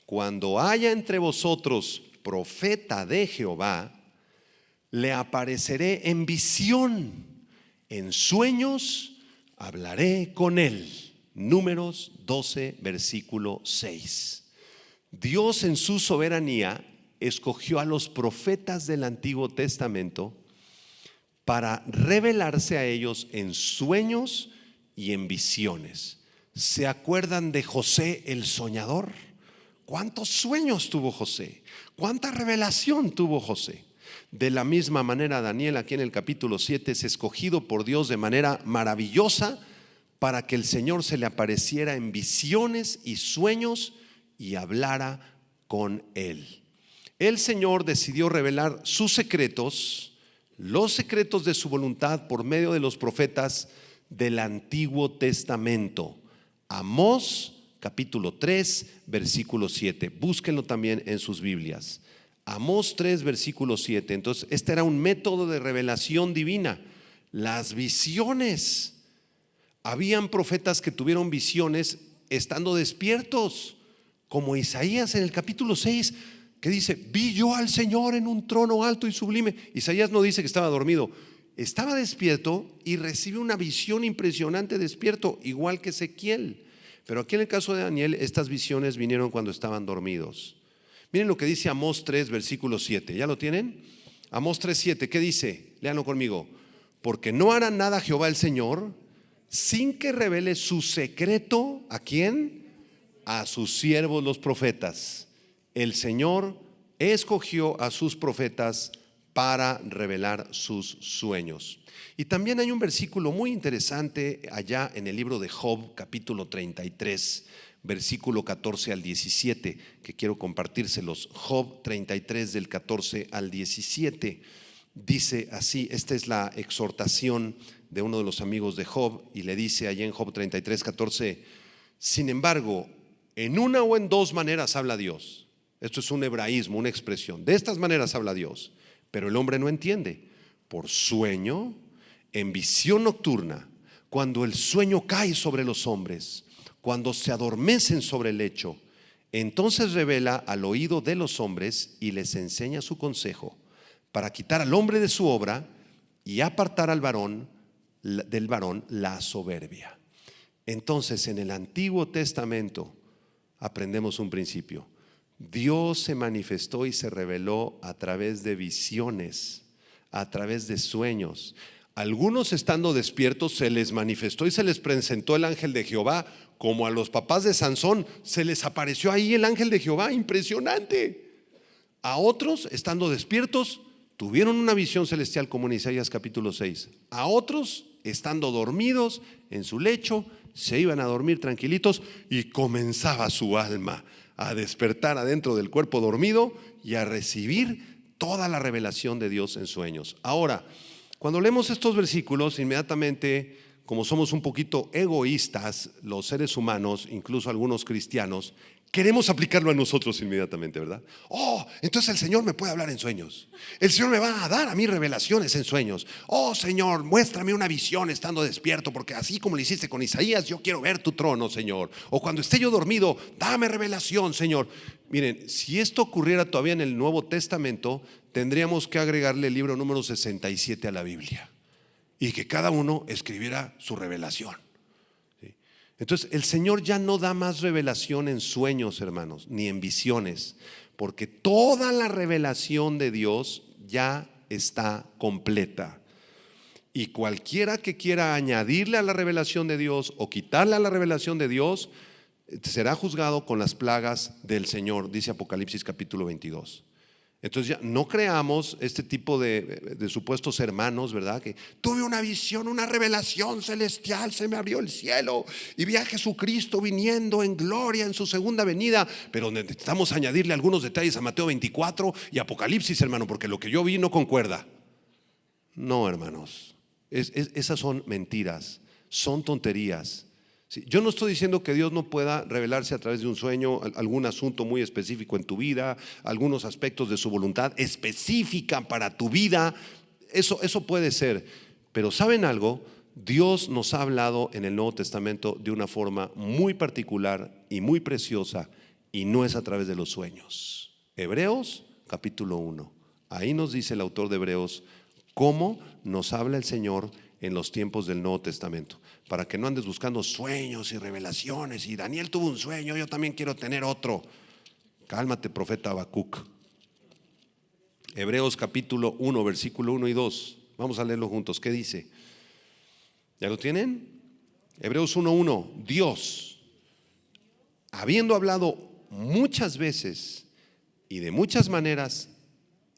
cuando haya entre vosotros profeta de Jehová, le apareceré en visión, en sueños hablaré con él. Números 12, versículo 6. Dios en su soberanía escogió a los profetas del Antiguo Testamento para revelarse a ellos en sueños y en visiones. ¿Se acuerdan de José el soñador? ¿Cuántos sueños tuvo José? ¿Cuánta revelación tuvo José? De la misma manera, Daniel aquí en el capítulo 7 es escogido por Dios de manera maravillosa para que el Señor se le apareciera en visiones y sueños y hablara con él. El Señor decidió revelar sus secretos, los secretos de su voluntad por medio de los profetas del Antiguo Testamento. Amós capítulo 3 versículo 7. Búsquenlo también en sus Biblias. Amós 3 versículo 7. Entonces este era un método de revelación divina. Las visiones. Habían profetas que tuvieron visiones estando despiertos, como Isaías en el capítulo 6, que dice: vi yo al Señor en un trono alto y sublime. Isaías no dice que estaba dormido, estaba despierto y recibe una visión impresionante despierto, igual que Ezequiel. Pero aquí en el caso de Daniel, estas visiones vinieron cuando estaban dormidos. Miren lo que dice Amós 3 versículo 7. ¿Ya lo tienen? Amós 3, 7. ¿Qué dice? Léanlo conmigo. Porque no hará nada Jehová el Señor sin que revele su secreto. ¿A quién? A sus siervos los profetas. El Señor escogió a sus profetas para revelar sus sueños. Y también hay un versículo muy interesante allá en el libro de Job, capítulo 33, versículo 14 al 17, que quiero compartírselos. Job 33 del 14 al 17. Dice así, esta es la exhortación de uno de los amigos de Job, y le dice allá en Job 33, 14: sin embargo, en una o en dos maneras habla Dios. Esto es un hebraísmo, una expresión. De estas maneras habla Dios, pero el hombre no entiende. Por sueño, en visión nocturna, cuando el sueño cae sobre los hombres, cuando se adormecen sobre el lecho, entonces revela al oído de los hombres y les enseña su consejo, para quitar al hombre de su obra y apartar al varón del varón la soberbia. Entonces, en el Antiguo Testamento aprendemos un principio. Dios se manifestó y se reveló a través de visiones, a través de sueños. Algunos estando despiertos se les manifestó y se les presentó el ángel de Jehová como a los papás de Sansón, se les apareció ahí el ángel de Jehová, impresionante. A otros, estando despiertos, tuvieron una visión celestial como en Isaías capítulo 6. A otros, estando dormidos en su lecho, se iban a dormir tranquilitos y comenzaba su alma a despertar adentro del cuerpo dormido y a recibir toda la revelación de Dios en sueños. Ahora, cuando leemos estos versículos, inmediatamente, como somos un poquito egoístas, los seres humanos, incluso algunos cristianos, queremos aplicarlo a nosotros inmediatamente, ¿verdad? Oh, entonces el Señor me puede hablar en sueños. El Señor me va a dar a mí revelaciones en sueños. Oh, Señor, muéstrame una visión estando despierto, porque así como lo hiciste con Isaías, yo quiero ver tu trono, Señor. O cuando esté yo dormido, dame revelación, Señor. Miren, si esto ocurriera todavía en el Nuevo Testamento, tendríamos que agregarle el libro número 67 a la Biblia y que cada uno escribiera su revelación. Entonces el Señor ya no da más revelación en sueños, hermanos, ni en visiones, porque toda la revelación de Dios ya está completa. Y cualquiera que quiera añadirle a la revelación de Dios o quitarle a la revelación de Dios, será juzgado con las plagas del Señor, dice Apocalipsis capítulo 22. Entonces ya no creamos este tipo de supuestos hermanos, ¿verdad? Que tuve una visión, una revelación celestial, se me abrió el cielo y vi a Jesucristo viniendo en gloria en su segunda venida, pero necesitamos añadirle algunos detalles a Mateo 24 y Apocalipsis, hermano, porque lo que yo vi no concuerda. No, hermanos, esas son mentiras, son tonterías. Sí, yo no estoy diciendo que Dios no pueda revelarse a través de un sueño, algún asunto muy específico en tu vida, algunos aspectos de su voluntad específica para tu vida. Eso puede ser. Pero ¿saben algo? Dios nos ha hablado en el Nuevo Testamento de una forma muy particular y muy preciosa, y no es a través de los sueños. Hebreos capítulo 1. Ahí nos dice el autor de Hebreos cómo nos habla el Señor en los tiempos del Nuevo Testamento, para que no andes buscando sueños y revelaciones. Y Daniel tuvo un sueño, yo también quiero tener otro. Cálmate, profeta Habacuc. Hebreos capítulo 1, versículo 1 y 2. Vamos a leerlo juntos. ¿Qué dice? ¿Ya lo tienen? Hebreos 1:1. Dios, habiendo hablado muchas veces y de muchas maneras,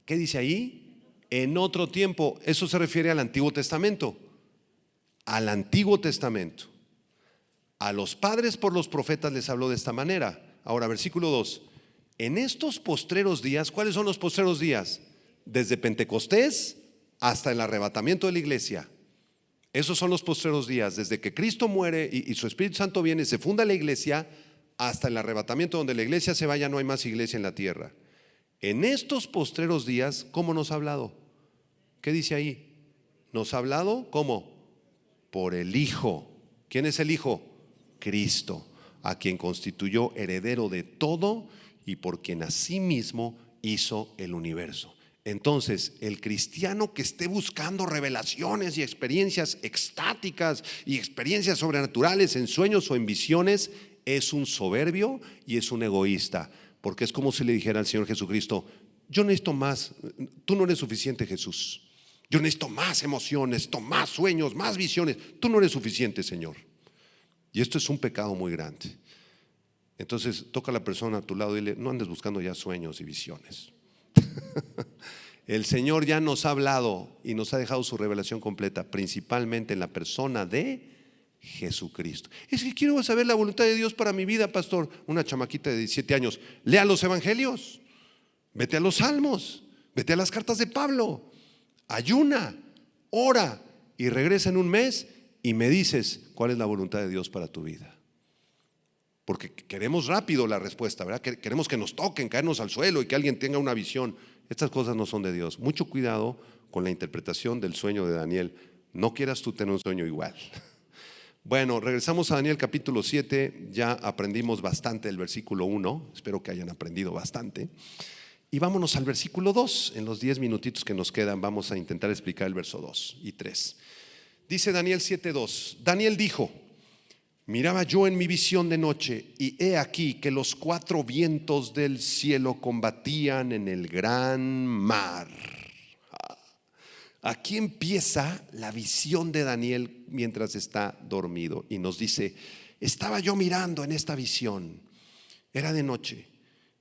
¿qué dice ahí? En otro tiempo. Eso se refiere al Antiguo Testamento. Al Antiguo Testamento. A los padres por los profetas les habló de esta manera. Ahora, versículo 2. En estos postreros días, ¿cuáles son los postreros días? Desde Pentecostés hasta el arrebatamiento de la iglesia. Esos son los postreros días, desde que Cristo muere y su Espíritu Santo viene, se funda la iglesia, hasta el arrebatamiento. Donde la iglesia se vaya, no hay más iglesia en la tierra. En estos postreros días, ¿cómo nos ha hablado? ¿Qué dice ahí? Nos ha hablado, ¿cómo? Por el Hijo. ¿Quién es el Hijo? Cristo, a quien constituyó heredero de todo y por quien asimismo hizo el universo. Entonces, el cristiano que esté buscando revelaciones y experiencias extáticas y experiencias sobrenaturales en sueños o en visiones, es un soberbio y es un egoísta, porque es como si le dijera al Señor Jesucristo: yo necesito más, tú no eres suficiente, Jesús. Yo necesito más emociones, necesito más sueños, más visiones. Tú no eres suficiente, Señor. Y esto es un pecado muy grande. Entonces toca a la persona a tu lado y dile: no andes buscando ya sueños y visiones. El Señor ya nos ha hablado y nos ha dejado su revelación completa, principalmente en la persona de Jesucristo. Es que quiero saber la voluntad de Dios para mi vida, pastor. Una chamaquita de 17 años, lea los evangelios, vete a los salmos, vete a las cartas de Pablo, ayuna, ora y regresa en un mes y me dices cuál es la voluntad de Dios para tu vida. Porque queremos rápido la respuesta, ¿verdad? Queremos que nos toquen, caernos al suelo y que alguien tenga una visión. Estas cosas no son de Dios. Mucho cuidado con la interpretación del sueño de Daniel. No quieras tú tener un sueño igual. Bueno, regresamos a Daniel capítulo 7. Ya aprendimos bastante del versículo 1. Espero que hayan aprendido bastante. Y vámonos al versículo 2. En los 10 minutitos que nos quedan vamos a intentar explicar el verso 2 y 3. Dice Daniel 7:2. Daniel dijo: miraba yo en mi visión de noche, y he aquí que los 4 vientos del cielo combatían en el gran mar. Aquí empieza la visión de Daniel mientras está dormido, y nos dice: Estaba yo mirando en esta visión, era de noche,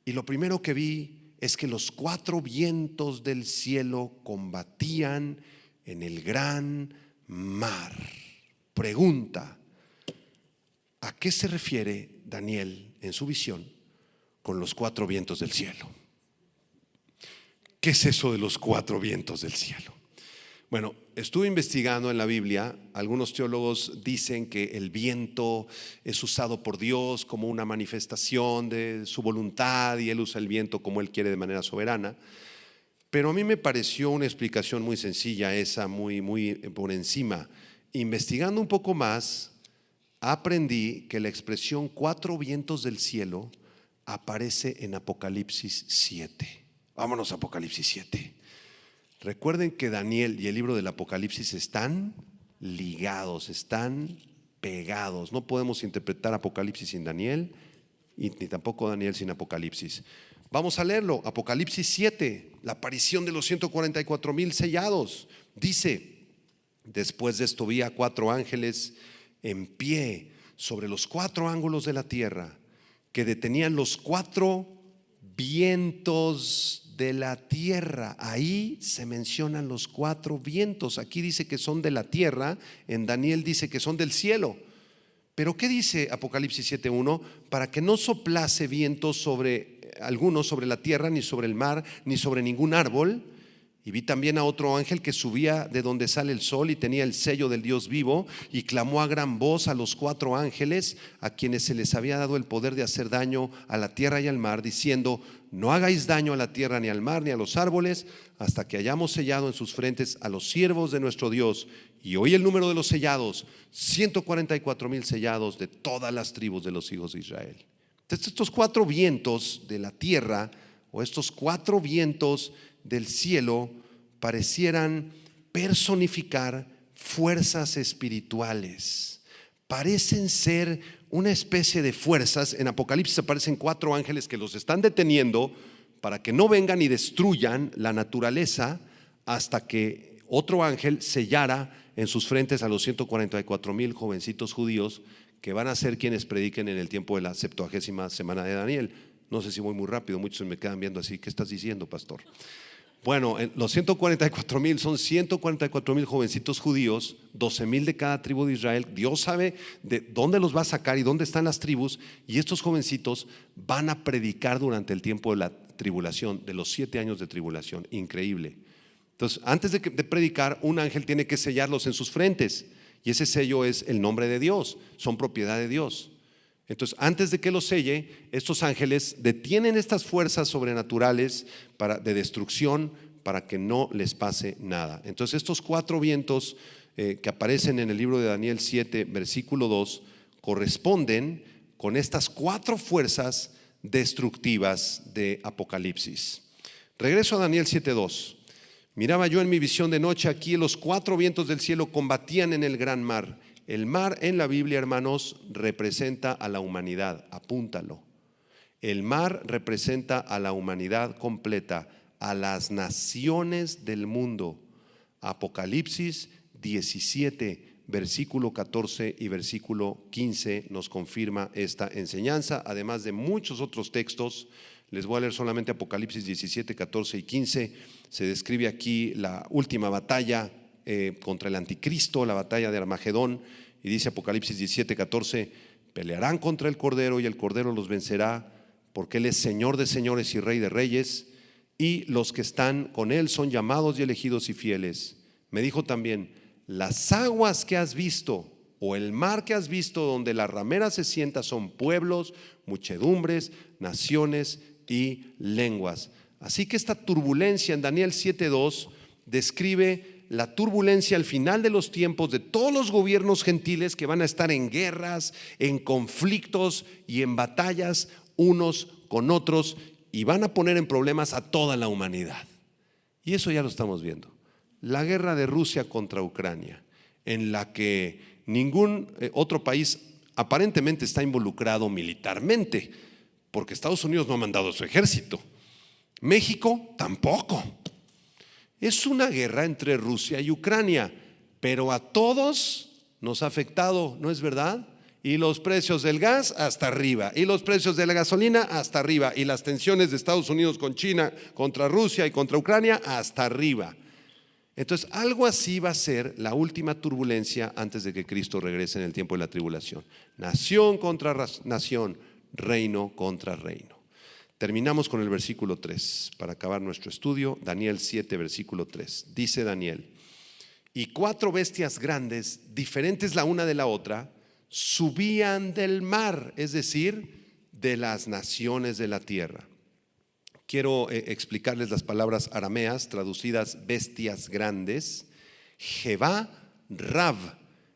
y lo primero que vi es que los 4 vientos del cielo combatían en el gran mar. Pregunta: ¿a qué se refiere Daniel en su visión con los 4 vientos del cielo? ¿Qué es eso de los 4 vientos del cielo? Bueno, estuve investigando en la Biblia. Algunos teólogos dicen que el viento es usado por Dios como una manifestación de su voluntad y Él usa el viento como Él quiere de manera soberana. Pero a mí me pareció una explicación muy sencilla esa, muy por encima. Investigando un poco más, aprendí que la expresión 4 vientos del cielo aparece en Apocalipsis 7. Vámonos a Apocalipsis 7. Recuerden que Daniel y el libro del Apocalipsis están ligados, están pegados. No podemos interpretar Apocalipsis sin Daniel y ni tampoco Daniel sin Apocalipsis. Vamos a leerlo. Apocalipsis 7, la aparición de los 144,000 sellados. Dice: después de esto vi a 4 ángeles en pie sobre los 4 ángulos de la tierra, que detenían los 4 vientos de la tierra. Ahí se mencionan los 4 vientos. Aquí dice que son de la tierra, en Daniel dice que son del cielo. Pero ¿qué dice Apocalipsis 7:1? Para que no soplase viento sobre alguno, sobre la tierra, ni sobre el mar, ni sobre ningún árbol. Y vi también a otro ángel que subía de donde sale el sol y tenía el sello del Dios vivo, y clamó a gran voz a los 4 ángeles a quienes se les había dado el poder de hacer daño a la tierra y al mar, diciendo: no hagáis daño a la tierra, ni al mar, ni a los árboles, hasta que hayamos sellado en sus frentes a los siervos de nuestro Dios. Y oí el número de los sellados: 144,000 sellados de todas las tribus de los hijos de Israel. Entonces, estos 4 vientos de la tierra, o estos 4 vientos del cielo, parecieran personificar fuerzas espirituales. Parecen ser una especie de fuerzas. En Apocalipsis aparecen 4 ángeles que los están deteniendo para que no vengan y destruyan la naturaleza, hasta que otro ángel sellara en sus frentes a los 144,000 jovencitos judíos que van a ser quienes prediquen en el tiempo de la 70ª semana de Daniel. No sé si voy muy rápido, muchos me quedan viendo así: ¿qué estás diciendo, pastor? Bueno, los 144,000 son 144,000 jovencitos judíos, 12,000 de cada tribu de Israel. Dios sabe de dónde los va a sacar y dónde están las tribus, y estos jovencitos van a predicar durante el tiempo de la tribulación, de los 7 años de tribulación. Increíble. Entonces, antes de predicar, un ángel tiene que sellarlos en sus frentes, y ese sello es el nombre de Dios, son propiedad de Dios. Entonces, antes de que los selle, estos ángeles detienen estas fuerzas sobrenaturales de destrucción, para que no les pase nada. Entonces, estos 4 vientos que aparecen en el libro de Daniel 7, versículo 2, corresponden con estas 4 fuerzas destructivas de Apocalipsis. Regreso a Daniel 7:2. Miraba yo en mi visión de noche, aquí los 4 vientos del cielo combatían en el gran mar. El mar en la Biblia, hermanos, representa a la humanidad. Apúntalo. El mar representa a la humanidad completa, a las naciones del mundo. Apocalipsis 17, versículo 14 y versículo 15 nos confirma esta enseñanza, además de muchos otros textos. Les voy a leer solamente Apocalipsis 17, 14 y 15. Se describe aquí la última batalla contra el anticristo, la batalla de Armagedón, y dice Apocalipsis 17, 14: pelearán contra el Cordero y el Cordero los vencerá, porque Él es Señor de señores y Rey de reyes, y los que están con Él son llamados y elegidos y fieles. Me dijo también: las aguas que has visto, o el mar que has visto, donde la ramera se sienta, son pueblos, muchedumbres, naciones y lenguas. Así que esta turbulencia en Daniel 7:2 describe la turbulencia al final de los tiempos de todos los gobiernos gentiles que van a estar en guerras, en conflictos y en batallas unos con otros, y van a poner en problemas a toda la humanidad. Y eso ya lo estamos viendo. La guerra de Rusia contra Ucrania, en la que ningún otro país aparentemente está involucrado militarmente, porque Estados Unidos no ha mandado su ejército. México tampoco. Es una guerra entre Rusia y Ucrania, pero a todos nos ha afectado, ¿no es verdad? Y los precios del gas hasta arriba, y los precios de la gasolina hasta arriba, y las tensiones de Estados Unidos con China, contra Rusia y contra Ucrania hasta arriba. Entonces, algo así va a ser la última turbulencia antes de que Cristo regrese en el tiempo de la tribulación. Nación contra nación, reino contra reino. Terminamos con el versículo 3 para acabar nuestro estudio. Daniel 7, versículo 3. Dice Daniel: y 4 bestias grandes, diferentes la una de la otra, subían del mar, es decir, de las naciones de la tierra. Quiero explicarles las palabras arameas traducidas bestias grandes. Jebá, Rav.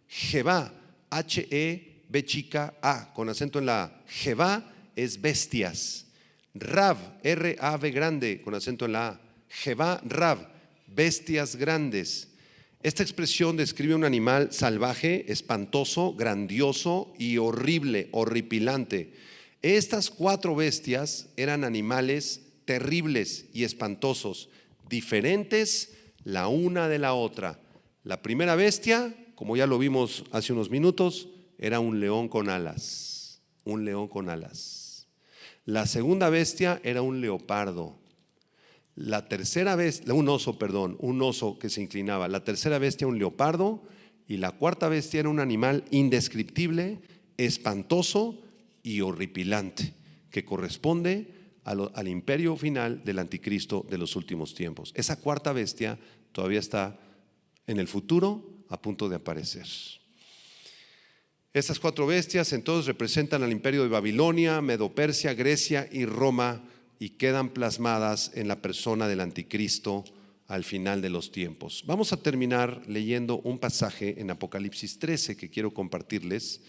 Jebá, H-E-B chica A, con acento en la A. Jebá es bestias. Rav, R-A-V grande, con acento en la A. Jebá, Rav, bestias grandes. Esta expresión describe un animal salvaje, espantoso, grandioso y horrible, horripilante. Estas 4 bestias eran animales terribles y espantosos, diferentes la una de la otra. La primera bestia, como ya lo vimos hace unos minutos, era un león con alas, un león con alas. La segunda bestia era un leopardo. La tercera bestia, un oso que se inclinaba. La tercera bestia un leopardo, y la cuarta bestia era un animal indescriptible, espantoso y horripilante, que corresponde al imperio final del anticristo de los últimos tiempos. Esa cuarta bestia todavía está en el futuro, a punto de aparecer. Estas 4 bestias entonces representan al imperio de Babilonia, Medo-Persia, Grecia y Roma, y quedan plasmadas en la persona del anticristo al final de los tiempos. Vamos a terminar leyendo un pasaje en Apocalipsis 13 que quiero compartirles,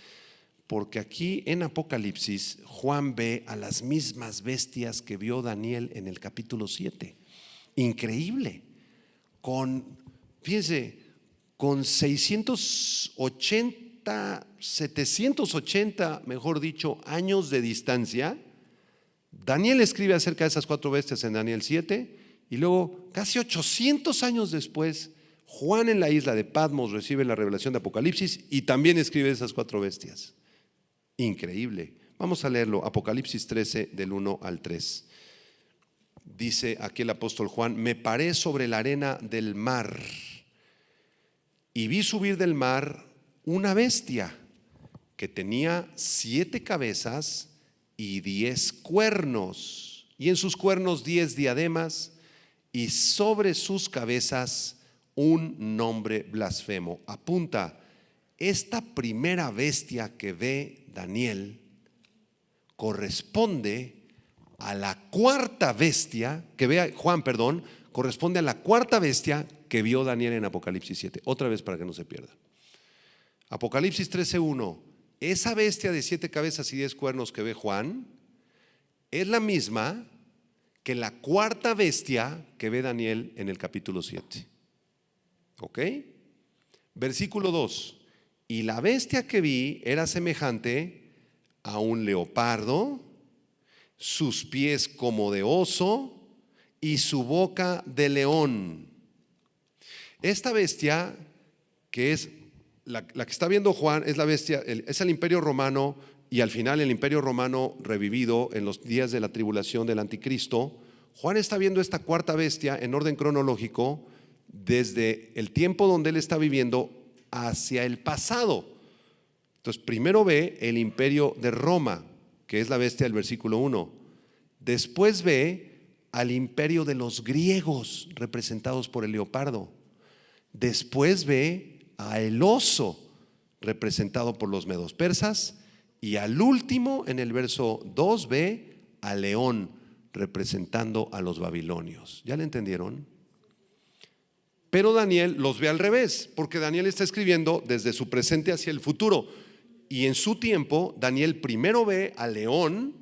porque aquí en Apocalipsis Juan ve a las mismas bestias que vio Daniel en el capítulo 7. Increíble. Fíjense, con 780, mejor dicho, años de distancia, Daniel escribe acerca de esas 4 bestias en Daniel 7, y luego casi 800 años después, Juan en la isla de Patmos recibe la revelación de Apocalipsis y también escribe esas 4 bestias. Increíble. Vamos a leerlo, Apocalipsis 13 del 1 al 3. Dice aquí el apóstol Juan: me paré sobre la arena del mar y vi subir del mar una bestia que tenía 7 cabezas y 10 cuernos, y en sus cuernos 10 diademas, y sobre sus cabezas un nombre blasfemo. Apunta, esta primera bestia que ve Daniel corresponde a la cuarta bestia que ve Juan, corresponde a la cuarta bestia que vio Daniel en Apocalipsis 7. Otra vez para que no se pierda. Apocalipsis 13:1. Esa bestia de 7 cabezas y 10 cuernos que ve Juan es la misma que la cuarta bestia que ve Daniel en el capítulo 7. ¿Ok? Versículo 2. Y la bestia que vi era semejante a un leopardo, sus pies como de oso y su boca de león. Esta bestia, que es la que está viendo Juan, es la bestia, es el imperio romano, y al final el imperio romano revivido en los días de la tribulación del anticristo. Juan está viendo esta cuarta bestia en orden cronológico desde el tiempo donde él está viviendo hacia el pasado. Entonces primero ve el imperio de Roma, que es la bestia del versículo 1. Después ve al imperio de los griegos, representados por el leopardo. Después ve a el oso, representado por los medos persas. Y al último, en el verso 2, ve al león, representando a los babilonios. ¿Ya le entendieron? Pero Daniel los ve al revés, porque Daniel está escribiendo desde su presente hacia el futuro. Y en su tiempo, Daniel primero ve al león,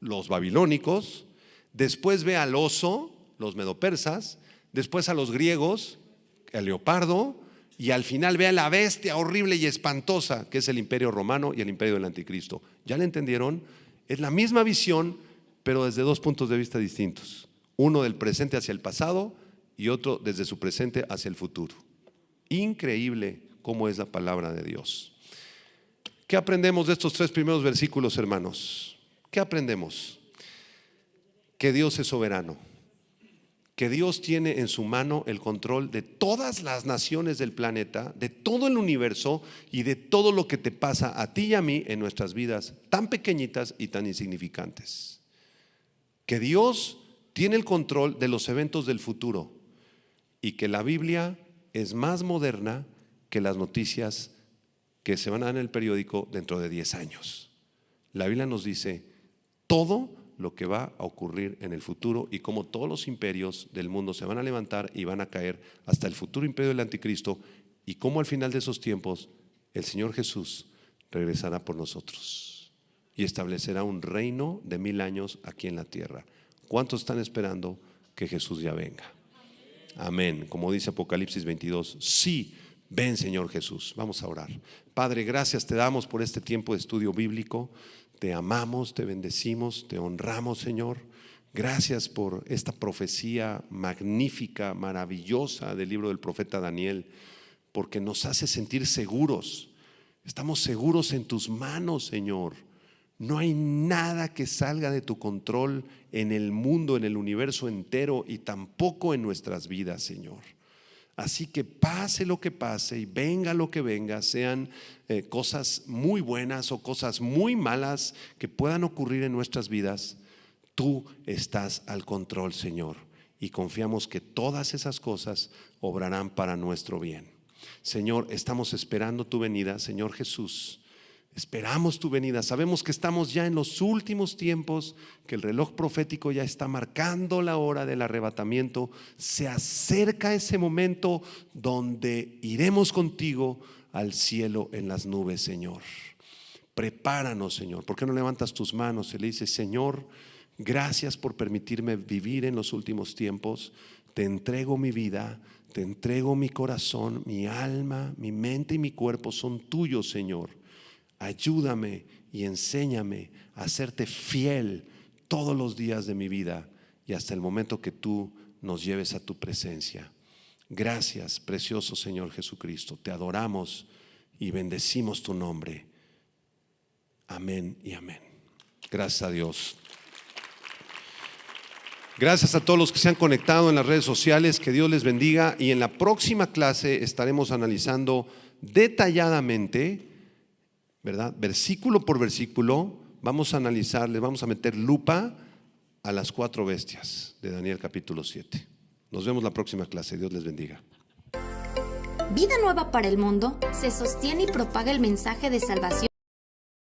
los babilónicos, después ve al oso, los medopersas, después a los griegos, al leopardo, y al final ve a la bestia horrible y espantosa, que es el imperio romano y el imperio del anticristo. ¿Ya le entendieron? Es la misma visión, pero desde 2 puntos de vista distintos. Uno del presente hacia el pasado y otro desde su presente hacia el futuro. Increíble cómo es la palabra de Dios. ¿Qué aprendemos de estos 3 primeros versículos, hermanos? ¿Qué aprendemos? Que Dios es soberano, que Dios tiene en su mano el control de todas las naciones del planeta, de todo el universo y de todo lo que te pasa a ti y a mí en nuestras vidas tan pequeñitas y tan insignificantes. Que Dios tiene el control de los eventos del futuro y que la Biblia es más moderna que las noticias que se van a dar en el periódico dentro de 10 años. La Biblia nos dice todo lo que va a ocurrir en el futuro y cómo todos los imperios del mundo se van a levantar y van a caer hasta el futuro imperio del anticristo, y cómo al final de esos tiempos el Señor Jesús regresará por nosotros y establecerá un reino de 1000 años aquí en la tierra. ¿Cuántos están esperando que Jesús ya venga? Amén. Como dice Apocalipsis 22, sí, ven Señor Jesús. Vamos a orar. Padre, gracias te damos por este tiempo de estudio bíblico. Te amamos, te bendecimos, te honramos, Señor. Gracias por esta profecía magnífica, maravillosa del libro del profeta Daniel, porque nos hace sentir seguros. Estamos seguros en tus manos, Señor. No hay nada que salga de tu control en el mundo, en el universo entero, y tampoco en nuestras vidas, Señor. Así que pase lo que pase y venga lo que venga, sean cosas muy buenas o cosas muy malas que puedan ocurrir en nuestras vidas, tú estás al control, Señor, y confiamos que todas esas cosas obrarán para nuestro bien. Señor, estamos esperando tu venida, Señor Jesús. Esperamos tu venida. Sabemos que estamos ya en los últimos tiempos, que el reloj profético ya está marcando la hora del arrebatamiento. Se acerca ese momento donde iremos contigo al cielo en las nubes, Señor. Prepáranos, Señor. ¿Por qué no levantas tus manos y le dices: Señor, gracias por permitirme vivir en los últimos tiempos? Te entrego mi vida, te entrego mi corazón, mi alma, mi mente y mi cuerpo son tuyos, Señor. Ayúdame y enséñame a serte fiel todos los días de mi vida y hasta el momento que tú nos lleves a tu presencia. Gracias, precioso Señor Jesucristo. Te adoramos y bendecimos tu nombre. Amén y amén. Gracias a Dios. Gracias a todos los que se han conectado en las redes sociales. Que Dios les bendiga. Y en la próxima clase estaremos analizando detalladamente, ¿verdad? Versículo por versículo, vamos a analizar, le vamos a meter lupa a las 4 bestias de Daniel capítulo 7. Nos vemos la próxima clase. Dios les bendiga. Vida Nueva para el Mundo se sostiene y propaga el mensaje de salvación